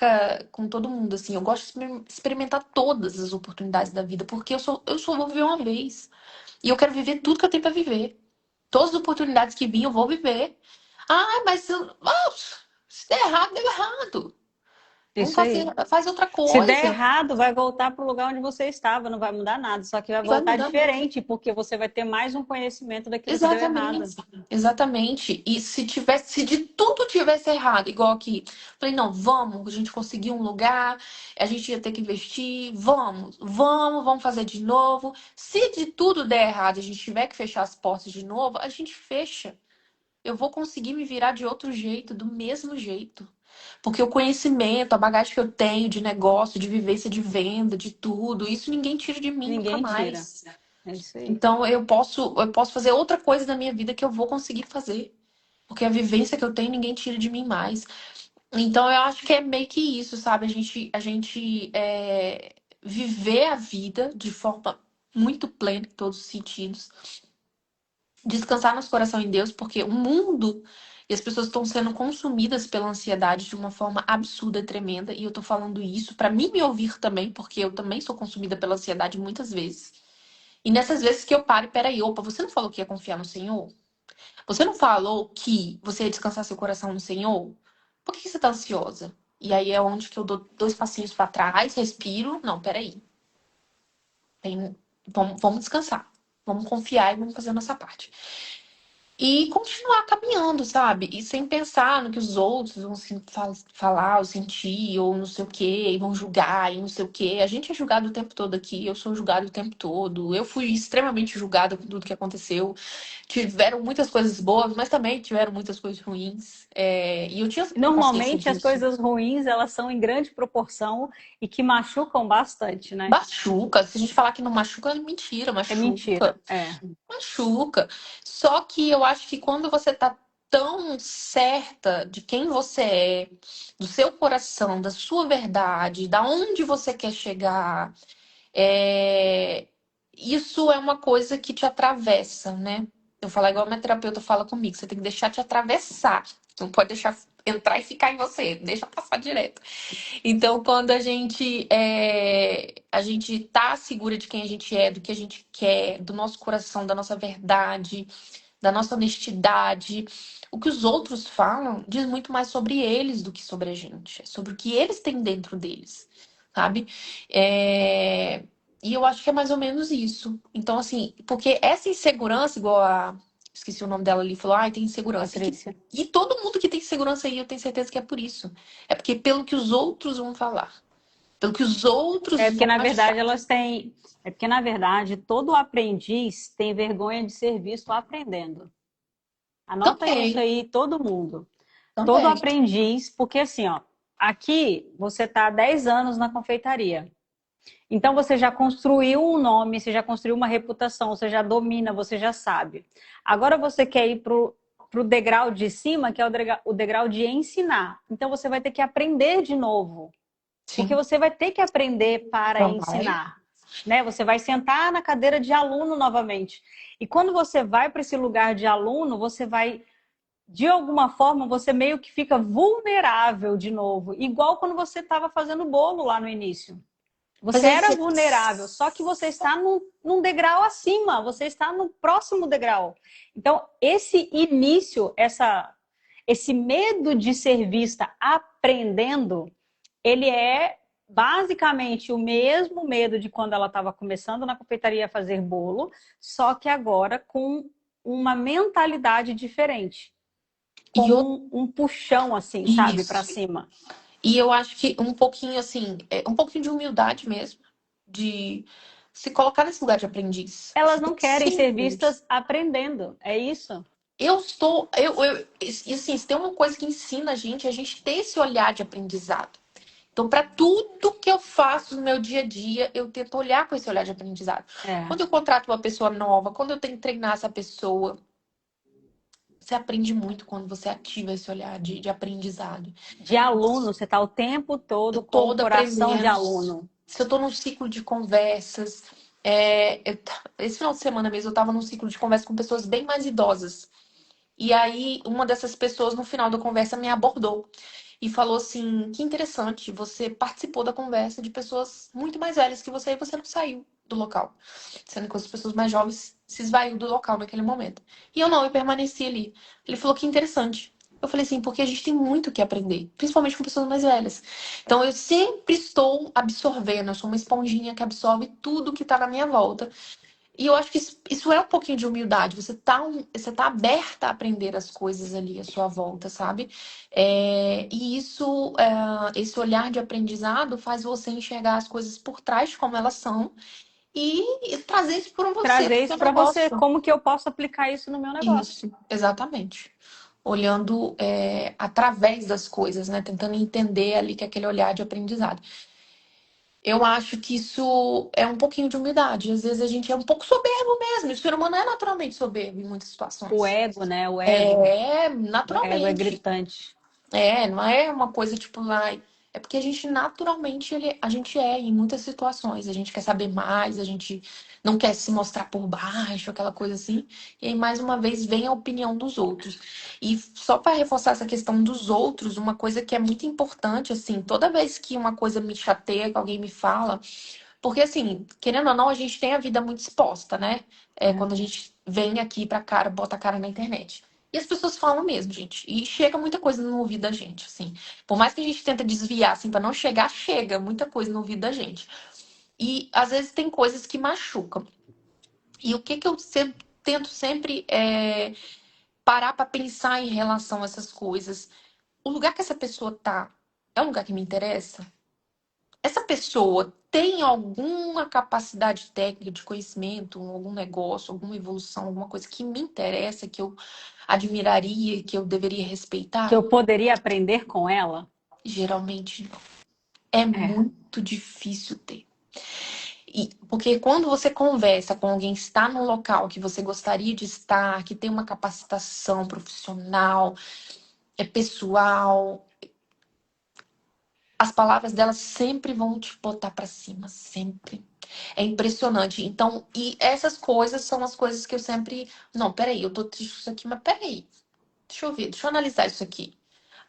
com todo mundo, assim, eu gosto de experimentar todas as oportunidades da vida, porque eu só vou viver uma vez. E eu quero viver tudo que eu tenho pra viver. Todas as oportunidades que vir, eu vou viver. Ah, mas se der errado, deu errado. Vamos Isso fazer, aí. faz outra Se der coisa. errado, vai voltar para o lugar onde você estava, não vai mudar nada, só que vai Não vai voltar mudar nada. diferente, porque você vai ter mais um conhecimento daquilo que deu errado. Exatamente, exatamente. E se de tudo tivesse errado, igual aqui, falei, não, vamos, a gente conseguiu um lugar, a gente ia ter que investir, vamos fazer de novo. Se de tudo der errado, a gente tiver que fechar as portas de novo, a gente fecha. Eu vou conseguir me virar de outro jeito, do mesmo jeito. Porque o conhecimento, a bagagem que eu tenho de negócio, de vivência de venda, de tudo, isso ninguém tira de mim nunca Ninguém tira. mais. É isso aí. Então eu posso fazer outra coisa na minha vida que eu vou conseguir fazer. Porque a vivência que eu tenho, ninguém tira de mim mais. Então eu acho que é meio que isso, sabe? A gente viver a vida de forma muito plena, em todos os sentidos. Descansar nosso coração em Deus, porque o mundo e as pessoas estão sendo consumidas pela ansiedade de uma forma absurda e tremenda. E eu tô falando isso para mim me ouvir também, porque eu também sou consumida pela ansiedade muitas vezes. E nessas vezes que eu paro, peraí, opa, você não falou que ia confiar no Senhor? Você não falou que você ia descansar seu coração no Senhor? Por que você tá ansiosa? E aí é onde que eu dou 2 passinhos para trás, respiro. Não, peraí. Vamos descansar. Vamos confiar e vamos fazer a nossa parte. E continuar caminhando, sabe? E sem pensar no que os outros vão falar, ou sentir, ou não sei o quê, e vão julgar, e não sei o quê. A gente é julgado o tempo todo aqui, eu sou julgado o tempo todo. Eu fui extremamente julgada com tudo que aconteceu. Tiveram muitas coisas boas, mas também tiveram muitas coisas ruins. E eu tinha consciência Normalmente as disso. coisas ruins, elas são em grande proporção e que machucam bastante, né? Machuca. Se a gente falar que não machuca, é mentira, É mentira. machuca. É. Machuca. Só que eu acho que quando você tá tão certa de quem você é, do seu coração, da sua verdade, da onde você quer chegar, é, isso é uma coisa que te atravessa, né? Eu falo igual a minha terapeuta fala comigo, você tem que deixar te atravessar. Você não pode deixar entrar e ficar em você, deixa passar direto. Então, quando a gente tá segura de quem a gente é, do que a gente quer, do nosso coração, da nossa verdade, da nossa honestidade, o que os outros falam diz muito mais sobre eles do que sobre a gente. É sobre o que eles têm dentro deles, sabe? É, E eu acho que é mais ou menos isso. Então, assim, porque essa insegurança, igual a. Esqueci o nome dela ali, falou, ai, tem insegurança. Patrícia. E todo mundo que tem segurança aí, eu tenho certeza que é por isso. É porque pelo que os outros vão falar. Pelo que os É outros porque, vão na verdade, achar. elas têm. É porque, na verdade, todo aprendiz tem vergonha de ser visto aprendendo. Anota isso Também, aí, todo mundo. Todo também, aprendiz, porque assim, ó, aqui você está há 10 anos na confeitaria. Então você já construiu um nome, você já construiu uma reputação, você já domina, você já sabe. Agora você quer ir para o degrau de cima, que é o degrau de ensinar. Então você vai ter que aprender de novo. Porque Sim. você vai ter que aprender para Então vai. ensinar. Né? Você vai sentar na cadeira de aluno novamente. E quando você vai para esse lugar de aluno, você vai, de alguma forma, você meio que fica vulnerável de novo. Igual quando você estava fazendo bolo lá no início. Mas Você aí era você. vulnerável, só que você está num degrau acima, você está no próximo degrau. Então, esse início, esse medo de ser vista aprendendo, ele é basicamente o mesmo medo de quando ela estava começando na confeitaria a fazer bolo, só que agora com uma mentalidade diferente, E com eu... um puxão assim, sabe, para Isso. cima. E eu acho que um pouquinho assim, um pouquinho de humildade mesmo, de se colocar nesse lugar de aprendiz. Elas Você não tem que querem ser ser humilde. vistas aprendendo, é isso? Eu estou. E assim, se tem uma coisa que ensina a gente, é a gente ter esse olhar de aprendizado. Então, para tudo que eu faço no meu dia a dia, eu tento olhar com esse olhar de aprendizado. É. Quando eu contrato uma pessoa nova, quando eu tenho que treinar essa pessoa, você aprende muito quando você ativa esse olhar de aprendizado. De aluno, você está o tempo Eu todo com o tô coração de aprendendo. aluno. Se eu tô num ciclo de conversas, esse final de semana mesmo eu tava num ciclo de conversa com pessoas bem mais idosas. E aí, uma dessas pessoas, no final da conversa, me abordou e falou assim: que interessante, você participou da conversa de pessoas muito mais velhas que você e você não saiu do local. Sendo que as pessoas mais jovens se esvaiu do local naquele momento. E eu não, eu permaneci ali. Ele falou que interessante. Eu falei assim, porque a gente tem muito o que aprender, principalmente com pessoas mais velhas. Então eu sempre estou absorvendo, eu sou uma esponjinha que absorve tudo que tá na minha volta. E eu acho que isso é um pouquinho de humildade. Você tá aberta a aprender as coisas ali à sua volta, sabe? E isso, esse olhar de aprendizado faz você enxergar as coisas por trás de como elas são e trazer isso para você, Trazer para o isso seu para você, negócio. como que eu posso aplicar isso no meu negócio? Isso, exatamente. Olhando através das coisas, né? Tentando entender ali que é aquele olhar de aprendizado. Eu acho que isso é um pouquinho de humildade. Às vezes a gente é um pouco soberbo mesmo. O ser humano é naturalmente soberbo em muitas O situações. ego, né? É, O ego é naturalmente. gritante. Não é uma coisa tipo, ai, é porque a gente naturalmente a gente em muitas situações, a gente quer saber mais, a gente não quer se mostrar por baixo, aquela coisa assim. E aí mais uma vez vem a opinião dos outros. E só para reforçar essa questão dos outros, uma coisa que é muito importante assim, toda vez que uma coisa me chateia, que alguém me fala, porque assim, querendo ou não, a gente tem a vida muito exposta, né? É. Quando a gente vem aqui pra cara, bota a cara na internet. E as pessoas falam mesmo, gente. E chega muita coisa no ouvido da gente, assim. Por mais que a gente tenta desviar, assim, pra não chegar, chega muita coisa no ouvido da gente. E às vezes tem coisas que machucam. E o que que eu tento sempre parar pra pensar em relação a essas coisas? O lugar que essa pessoa tá é um lugar que me interessa? Essa pessoa tem alguma capacidade técnica de conhecimento, algum negócio, alguma evolução, alguma coisa que me interessa, que eu admiraria, que eu deveria Que respeitar? eu poderia aprender com ela? Geralmente não. É É. muito difícil ter. Porque quando você conversa com alguém que está no local que você gostaria de estar, que tem uma capacitação profissional, pessoal, as palavras delas sempre vão te botar para cima, sempre. É impressionante. Então, e essas coisas são as coisas que eu sempre. Não, peraí, eu tô triste com isso aqui, mas peraí. Deixa eu ver, deixa eu analisar isso aqui.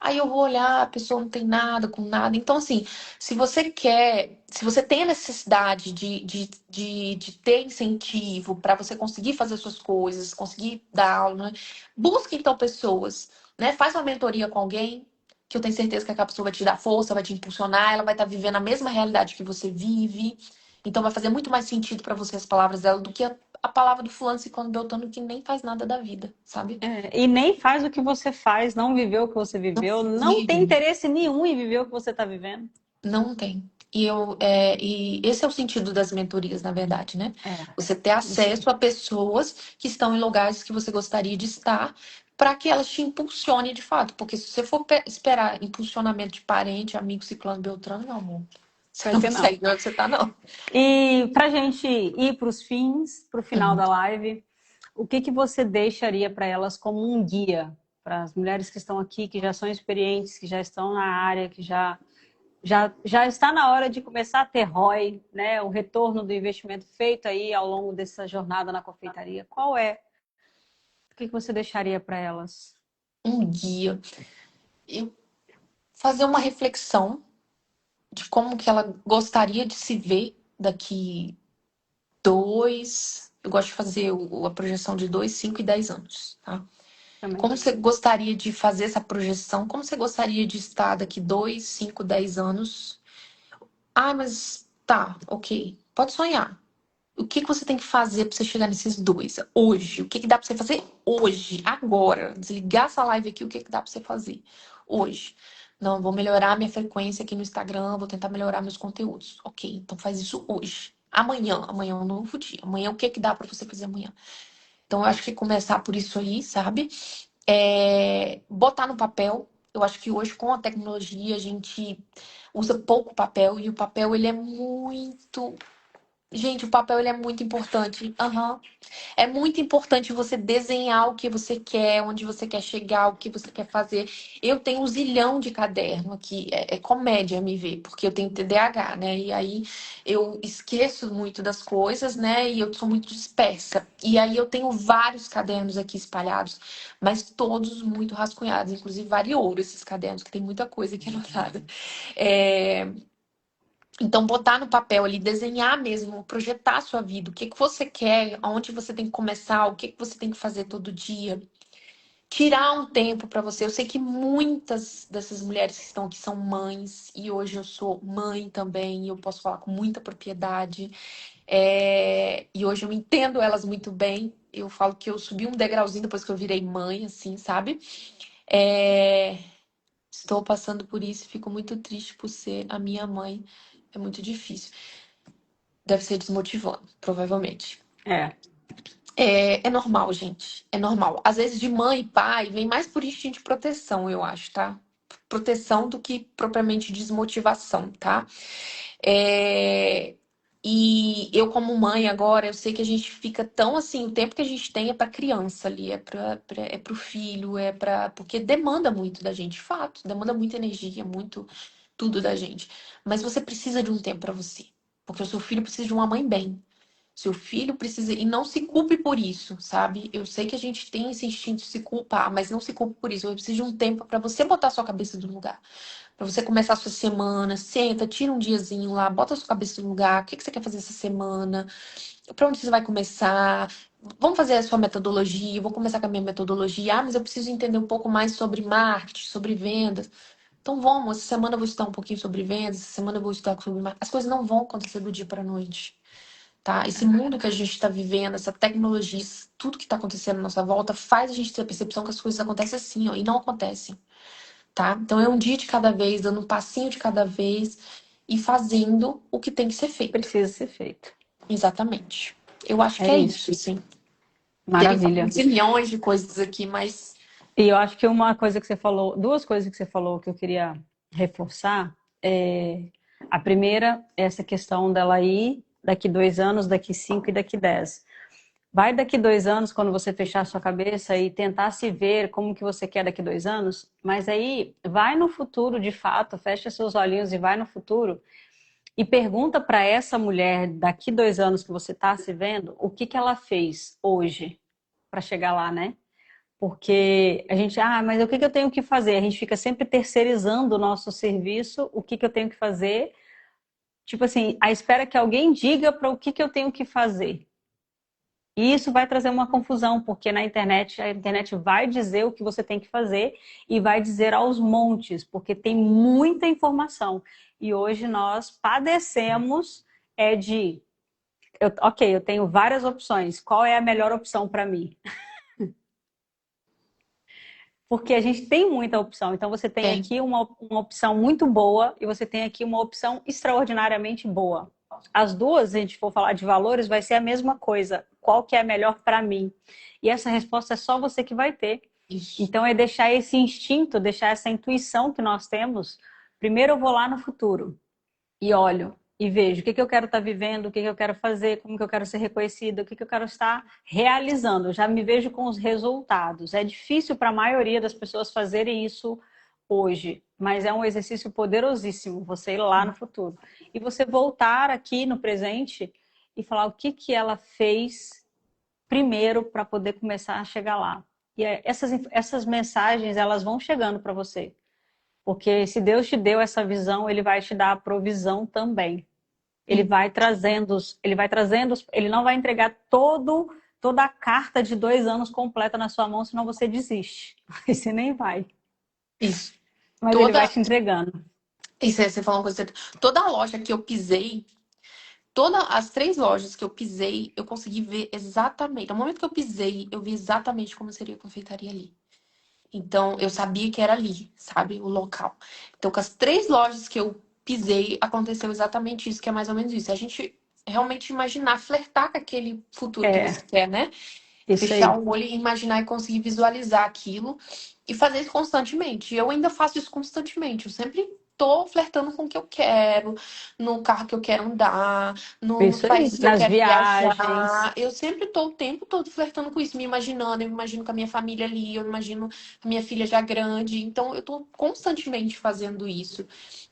Aí eu vou olhar, a pessoa não tem nada com nada. Então, assim, se você tem a necessidade de ter incentivo para você conseguir fazer suas coisas, conseguir dar aula, né? Busque então pessoas, né? Faz uma mentoria com alguém, que eu tenho certeza que aquela pessoa vai te dar força, vai te impulsionar, ela vai estar vivendo a mesma realidade que você vive. Então vai fazer muito mais sentido para você as palavras dela do que a palavra do fulano ciclano beltrano que nem faz nada da vida, sabe? É. E nem faz o que você faz, não viveu o que você viveu, não tem Vive. interesse nenhum em viver o que você está vivendo. Não tem. E esse é o sentido das mentorias, na verdade, né? É. Você ter Isso. acesso a pessoas que estão em lugares que você gostaria de estar, para que elas te impulsionem de fato. Porque se você for esperar impulsionamento de parente, amigo, ciclano, beltrano, meu amor. Você Vai não ser não. consegue onde você tá, não. E para a gente ir para os fins, para o final Uhum. da live, o que você deixaria para elas como um guia? Para as mulheres que estão aqui, que já são experientes, que já estão na área, que já está na hora de começar a ter ROI, né? O retorno do investimento feito aí ao longo dessa jornada na confeitaria. Qual é? O que você deixaria para elas? Um guia. E fazer uma reflexão de como que ela gostaria de se ver daqui 2. Eu gosto de fazer a projeção de 2, 5 e 10 anos, tá? Também. Como você gostaria de fazer essa projeção? Como você gostaria de estar daqui 2, 5, 10 anos? Ah, mas tá, ok. Pode sonhar. O que que você tem que fazer pra você chegar nesses dois? Hoje. O que que dá pra você fazer hoje? Agora. Desligar essa live aqui, o que que dá pra você fazer hoje? Não, vou melhorar minha frequência aqui no Instagram, vou tentar melhorar meus conteúdos. Ok, então faz isso hoje. Amanhã é um novo dia. Amanhã, o que que dá pra você fazer amanhã? Então, eu acho que começar por isso aí, sabe? Botar no papel. Eu acho que hoje, com a tecnologia, a gente usa pouco papel e o papel, ele é muito. Gente, o papel ele é muito importante. Aham. É muito importante você desenhar o que você quer, onde você quer chegar, o que você quer fazer. Eu tenho um zilhão de caderno aqui. É comédia me ver, porque eu tenho TDAH, né? E aí eu esqueço muito das coisas, né? E eu sou muito dispersa. E aí eu tenho vários cadernos aqui espalhados, mas todos muito rascunhados. Inclusive, variou esses cadernos, que tem muita coisa aqui anotada. É, Então, botar no papel ali, desenhar mesmo, projetar a sua vida, o que que você quer, aonde você tem que começar, o que que você tem que fazer todo dia. Tirar um tempo para você. Eu sei que muitas dessas mulheres que estão aqui são mães, e hoje eu sou mãe também, e eu posso falar com muita propriedade. E hoje eu entendo elas muito bem. Eu falo que eu subi um degrauzinho depois que eu virei mãe, assim, sabe? É, Estou passando por isso, fico muito triste por ser a minha mãe. É muito difícil. Deve ser desmotivando, provavelmente. É, É normal, gente. É normal. Às vezes, de mãe e pai, vem mais por instinto de proteção, eu acho, tá? Proteção do que propriamente desmotivação, tá? É, E eu, como mãe, agora, eu sei que a gente fica tão assim, o tempo que a gente tem é pra criança ali, é pro filho, porque demanda muito da gente, de fato, demanda muita energia, muito tudo da gente. Mas você precisa de um tempo pra você, porque o seu filho precisa de uma mãe bem. Seu filho precisa. E não se culpe por isso, sabe? Eu sei que a gente tem esse instinto de se culpar, mas não se culpe por isso. Eu preciso de um tempo pra você botar a sua cabeça no lugar. Pra você começar a sua semana, senta, tira um diazinho lá, bota a sua cabeça no lugar. O que que você quer fazer essa semana? Pra onde você vai começar? Vamos fazer a sua metodologia. Eu vou começar com a minha metodologia. Ah, mas eu preciso entender um pouco mais sobre marketing, sobre vendas. Então vamos, essa semana eu vou estudar um pouquinho sobre vendas, essa semana eu vou estudar sobre marketing. As coisas não vão acontecer do dia pra noite, tá? Esse mundo que a gente está vivendo, essa tecnologia, tudo que está acontecendo à nossa volta, faz a gente ter a percepção que as coisas acontecem assim, ó, e não acontecem, tá? Então é um dia de cada vez, dando um passinho de cada vez e fazendo o que tem que ser feito. precisa ser feito. Exatamente. Eu acho que É é isso. isso, sim. Teria Maravilha. milhões de coisas aqui, mas. E eu acho que uma coisa que você falou, duas coisas que você falou que eu queria reforçar é a primeira, essa questão dela ir daqui 2 anos, daqui 5 e daqui 10. Vai daqui 2 anos, quando você fechar a sua cabeça e tentar se ver como que você quer daqui 2 anos, mas aí vai no futuro de fato, fecha seus olhinhos e vai no futuro e pergunta para essa mulher daqui 2 anos que você está se vendo, o que que ela fez hoje para chegar lá, né? Porque a gente, mas o que que eu tenho que fazer? A gente fica sempre terceirizando o nosso serviço, o que que eu tenho que fazer, tipo assim, à espera que alguém diga para o que que eu tenho que fazer. E isso vai trazer uma confusão, porque na internet, a internet vai dizer o que você tem que fazer e vai dizer aos montes, porque tem muita informação. E hoje nós padecemos de, ok, eu tenho várias opções, qual é a melhor opção para mim? Porque a gente tem muita opção. Então você tem Tem. aqui uma opção muito boa e você tem aqui uma opção extraordinariamente boa. As duas, se a gente for falar de valores, vai ser a mesma coisa. Qual que é a melhor para mim? E essa resposta é só você que vai ter. Isso. Então é deixar esse instinto, deixar essa intuição que nós temos. Primeiro eu vou lá no futuro. e olho e vejo o que que eu quero estar vivendo, o que que eu quero fazer, como que eu quero ser reconhecida, o que que eu quero estar realizando. Eu já me vejo com os resultados. É difícil para a maioria das pessoas fazerem isso hoje, mas é um exercício poderosíssimo você ir lá no futuro. E você voltar aqui no presente e falar o que que ela fez primeiro para poder começar a chegar lá. E essas mensagens, elas vão chegando para você. Porque se Deus te deu essa visão, ele vai te dar a provisão também. Sim. Ele não vai entregar toda a carta de 2 anos completa na sua mão, senão você desiste. Aí você nem vai. Isso. Mas ele vai Toda. te entregando. Isso, você falou uma coisa certa. Toda a loja que eu pisei, todas as 3 lojas que eu pisei, eu consegui ver exatamente. No momento que eu pisei, eu vi exatamente como seria a confeitaria ali. Então, eu sabia que era ali, sabe? O local. Então, com as 3 lojas que eu pisei, aconteceu exatamente isso, que é mais ou menos isso. A gente realmente imaginar, flertar com aquele futuro que você É, quer, né? isso Fechar aí. o olho e imaginar e conseguir visualizar aquilo e fazer isso constantemente. Eu ainda faço isso constantemente. Eu sempre tô flertando com o que eu quero, no carro que eu quero andar, nos Isso aí. países que eu Nas quero viagens. viajar. Eu sempre tô o tempo todo flertando com isso, me imaginando. Eu me imagino com a minha família ali, eu me imagino a minha filha já grande. Então, eu tô constantemente fazendo isso.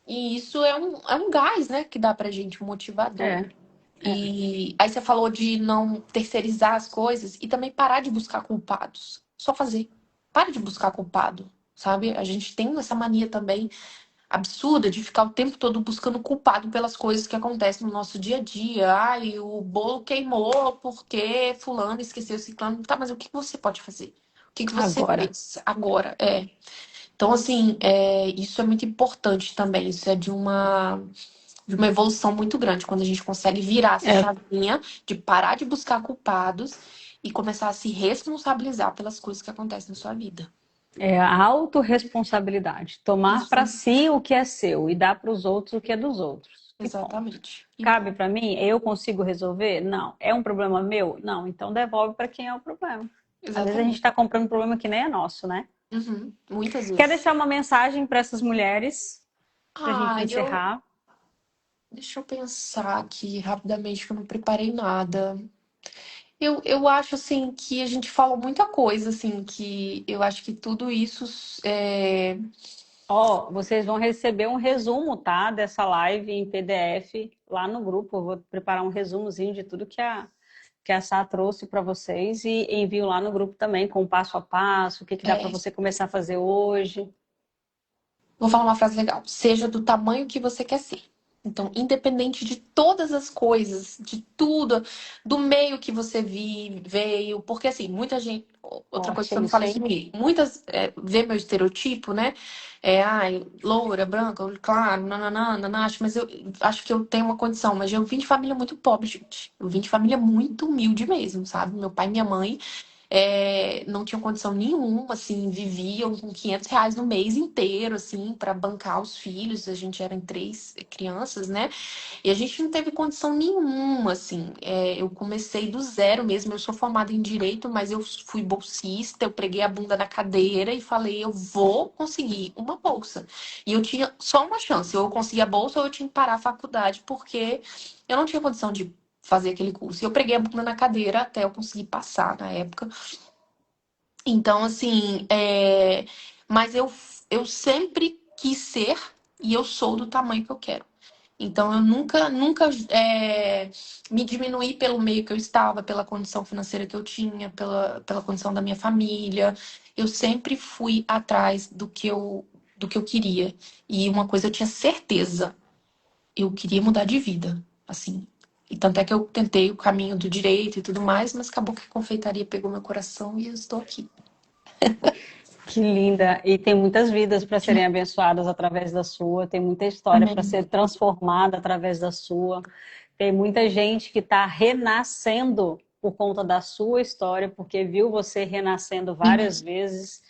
E isso é um gás, né, que dá pra gente, um motivador. É, é. E aí você falou de não terceirizar as coisas e também parar de buscar culpados. Só fazer. Para de buscar culpado, sabe? A gente tem essa mania também absurda de ficar o tempo todo buscando culpado pelas coisas que acontecem no nosso dia a dia. Ai, o bolo queimou porque fulano esqueceu ciclano. Tá, mas o que você pode fazer? O que você Agora. fez agora? Então, assim, isso é muito importante também. Isso é de uma evolução muito grande, quando a gente consegue virar essa É, chavinha de parar de buscar culpados e começar a se responsabilizar pelas coisas que acontecem na sua vida. é a autorresponsabilidade. Tomar Isso, para si o que é seu e dar para os outros o que é dos outros. E ponto. exatamente. E Cabe pronto. para mim? Eu consigo resolver? Não. É um problema meu? Não. Então devolve para quem é o problema. Às vezes a gente Exatamente. está comprando um problema que nem é nosso, né? Uhum. Muitas Quer vezes. deixar uma mensagem para essas mulheres, para a gente Ah, encerrar? deixa eu pensar aqui rapidamente que eu não preparei nada. Eu acho assim que a gente falou muita coisa, assim, que eu acho que tudo isso Ó, vocês vão receber um resumo, tá? Dessa live em PDF lá no grupo. Eu vou preparar um resumozinho de tudo que a Sá trouxe para vocês e envio lá no grupo também, com o passo a passo, o que que dá para é, você começar a fazer hoje. vou falar uma frase legal. Seja do tamanho que você quer ser. Então, independente de todas as coisas, de tudo, do meio que você veio, porque assim, muita gente. Outra coisa que Forte eu não isso, falei hein? de mim, muitas vê meu estereotipo, né? Ai, loura, branca, olho claro, nananã, nananá, mas eu acho que eu tenho uma condição, mas eu vim de família muito pobre, gente. Eu vim de família muito humilde mesmo, sabe? Meu pai e minha mãe não tinham condição nenhuma, assim, viviam com R$ 500 no mês inteiro, assim, para bancar os filhos. A gente era em 3 crianças, né? E a gente não teve condição nenhuma, assim. Eu comecei do zero mesmo. Eu sou formada em direito, mas eu fui bolsista. Eu preguei a bunda na cadeira e falei, eu vou conseguir uma bolsa. E eu tinha só uma chance. Ou eu conseguia a bolsa ou eu tinha que parar a faculdade, porque eu não tinha condição de fazer aquele curso. E eu preguei a bunda na cadeira até eu conseguir passar na época. Então, assim, mas eu sempre quis ser e eu sou do tamanho que eu quero. Então, eu nunca me diminuí pelo meio que eu estava, pela condição financeira que eu tinha, pela condição da minha família. Eu sempre fui atrás do que eu queria. E uma coisa eu tinha certeza, eu queria mudar de vida, assim. E tanto é que eu tentei o caminho do direito e tudo mais, mas acabou que a confeitaria pegou meu coração e eu estou aqui. Que linda! E tem muitas vidas para serem abençoadas através da sua, tem muita história para Amém. ser transformada através da sua. Tem muita gente que está renascendo por conta da sua história, porque viu você renascendo Sim, várias vezes.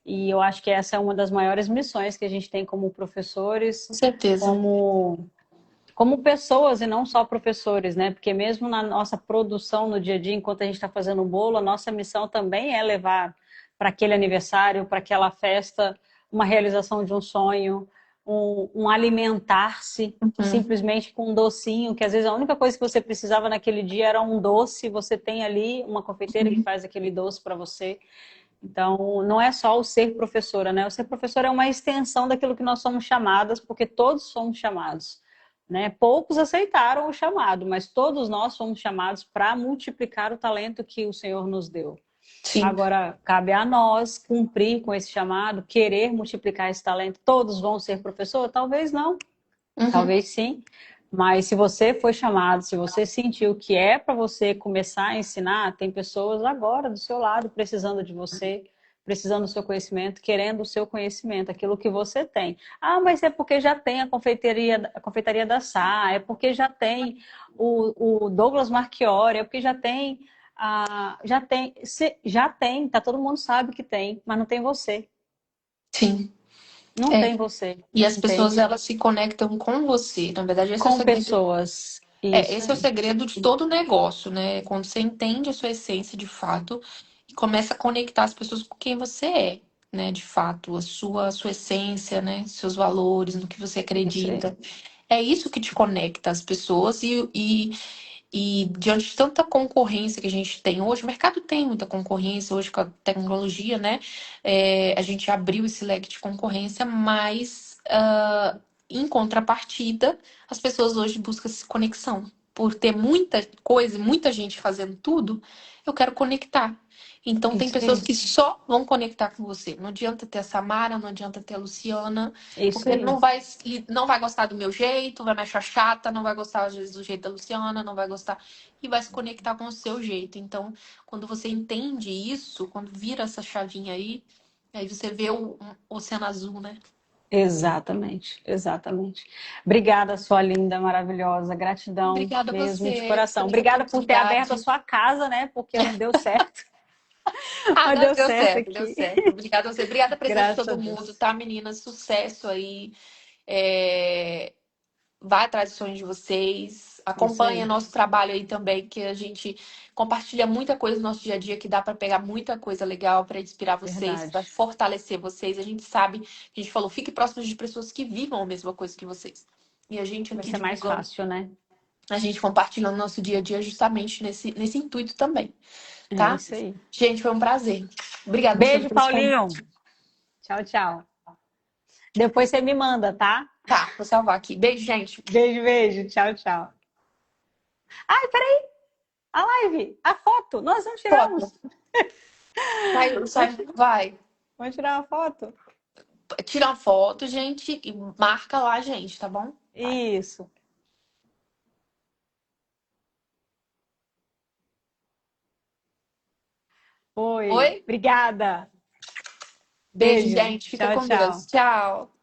E eu acho que essa é uma das maiores missões que a gente tem como professores, com certeza. como pessoas e não só professores, né? Porque mesmo na nossa produção no dia a dia, enquanto a gente está fazendo o bolo, a nossa missão também é levar para aquele aniversário, para aquela festa, uma realização de um sonho, um alimentar-se Uhum. simplesmente com um docinho, que às vezes a única coisa que você precisava naquele dia era um doce, você tem ali uma confeiteira que faz aquele doce para você. Então, não é só o ser professora, né? O ser professora é uma extensão daquilo que nós somos chamadas, porque todos somos chamados, né? Poucos aceitaram o chamado, mas todos nós somos chamados para multiplicar o talento que o Senhor nos deu. Sim. Agora, cabe a nós cumprir com esse chamado, querer multiplicar esse talento. Todos vão ser professor? Talvez não, Uhum. talvez sim. Mas se você foi chamado, se você sentiu que é para você começar a ensinar, tem pessoas agora do seu lado precisando de você, precisando do seu conhecimento, querendo o seu conhecimento, aquilo que você tem. Ah, mas é porque já tem a confeitaria da Sá, é porque já tem o Douglas Marchiori, é porque já tem já tem, tá, todo mundo sabe que tem, mas não tem você. Sim. Não É. tem você, E as pessoas, entende? elas se conectam com você. Na verdade, esse é o Com segredo. pessoas. É, Isso esse é o aí. segredo de todo negócio, né? Quando você entende a sua essência de fato e começa a conectar as pessoas com quem você é, né? De fato, a sua essência, né? Seus valores, no que você Isso aí. acredita. É isso que te conecta às pessoas e diante de tanta concorrência que a gente tem hoje, o mercado tem muita concorrência hoje com a tecnologia, né? A gente abriu esse leque de concorrência, mas em contrapartida, as pessoas hoje buscam essa conexão. Por ter muita coisa, muita gente fazendo tudo, eu quero conectar. Então tem Isso pessoas aí. que só vão conectar com você. Não adianta ter a Samara, não adianta ter a Luciana, Isso porque aí. não vai gostar do meu jeito, vai me achar chata, não vai gostar às vezes do jeito da Luciana, não vai gostar e vai se conectar com o seu jeito. Então, quando você entende isso, quando vira essa chavinha aí você vê o oceano azul, né? Exatamente, exatamente. Obrigada, sua linda, maravilhosa. Gratidão Obrigada a mesmo, de você coração. por essa Obrigada por ter aberto a oportunidade. sua casa, né? Porque não deu certo, Ah, mas não, deu certo deu aqui. certo. Obrigada a você. Obrigada a presença de Graças a todo mundo, Deus. tá, meninas? Sucesso aí. É, vai atrás dos sonhos de vocês. Isso Acompanha aí. nosso trabalho aí também, que a gente compartilha muita coisa no nosso dia a dia, que dá para pegar muita coisa legal para inspirar vocês, para Verdade. fortalecer vocês. A gente sabe, a gente falou, fique próximo de pessoas que vivam a mesma coisa que vocês. E a gente Vai aqui ser mais divulgando, fácil, né? a gente compartilhando nosso dia a dia justamente nesse intuito também, É tá? isso aí. Gente, foi um prazer. Obrigada, Luciana, Beijo, por esse Paulinho. convite. Tchau, tchau. Depois você me manda, tá? Tá, vou salvar aqui. Beijo, gente. Beijo, beijo. Tchau, tchau. Ai, peraí. A live, a foto. Nós não Foto. tiramos. Sai, vai. Vamos tirar uma foto? Tira uma foto, gente, e marca lá a gente, tá bom? Vai. Isso. Oi. Oi? Obrigada. Beijo, Beijo. gente. Fica Tchau, com Deus. tchau. Tchau.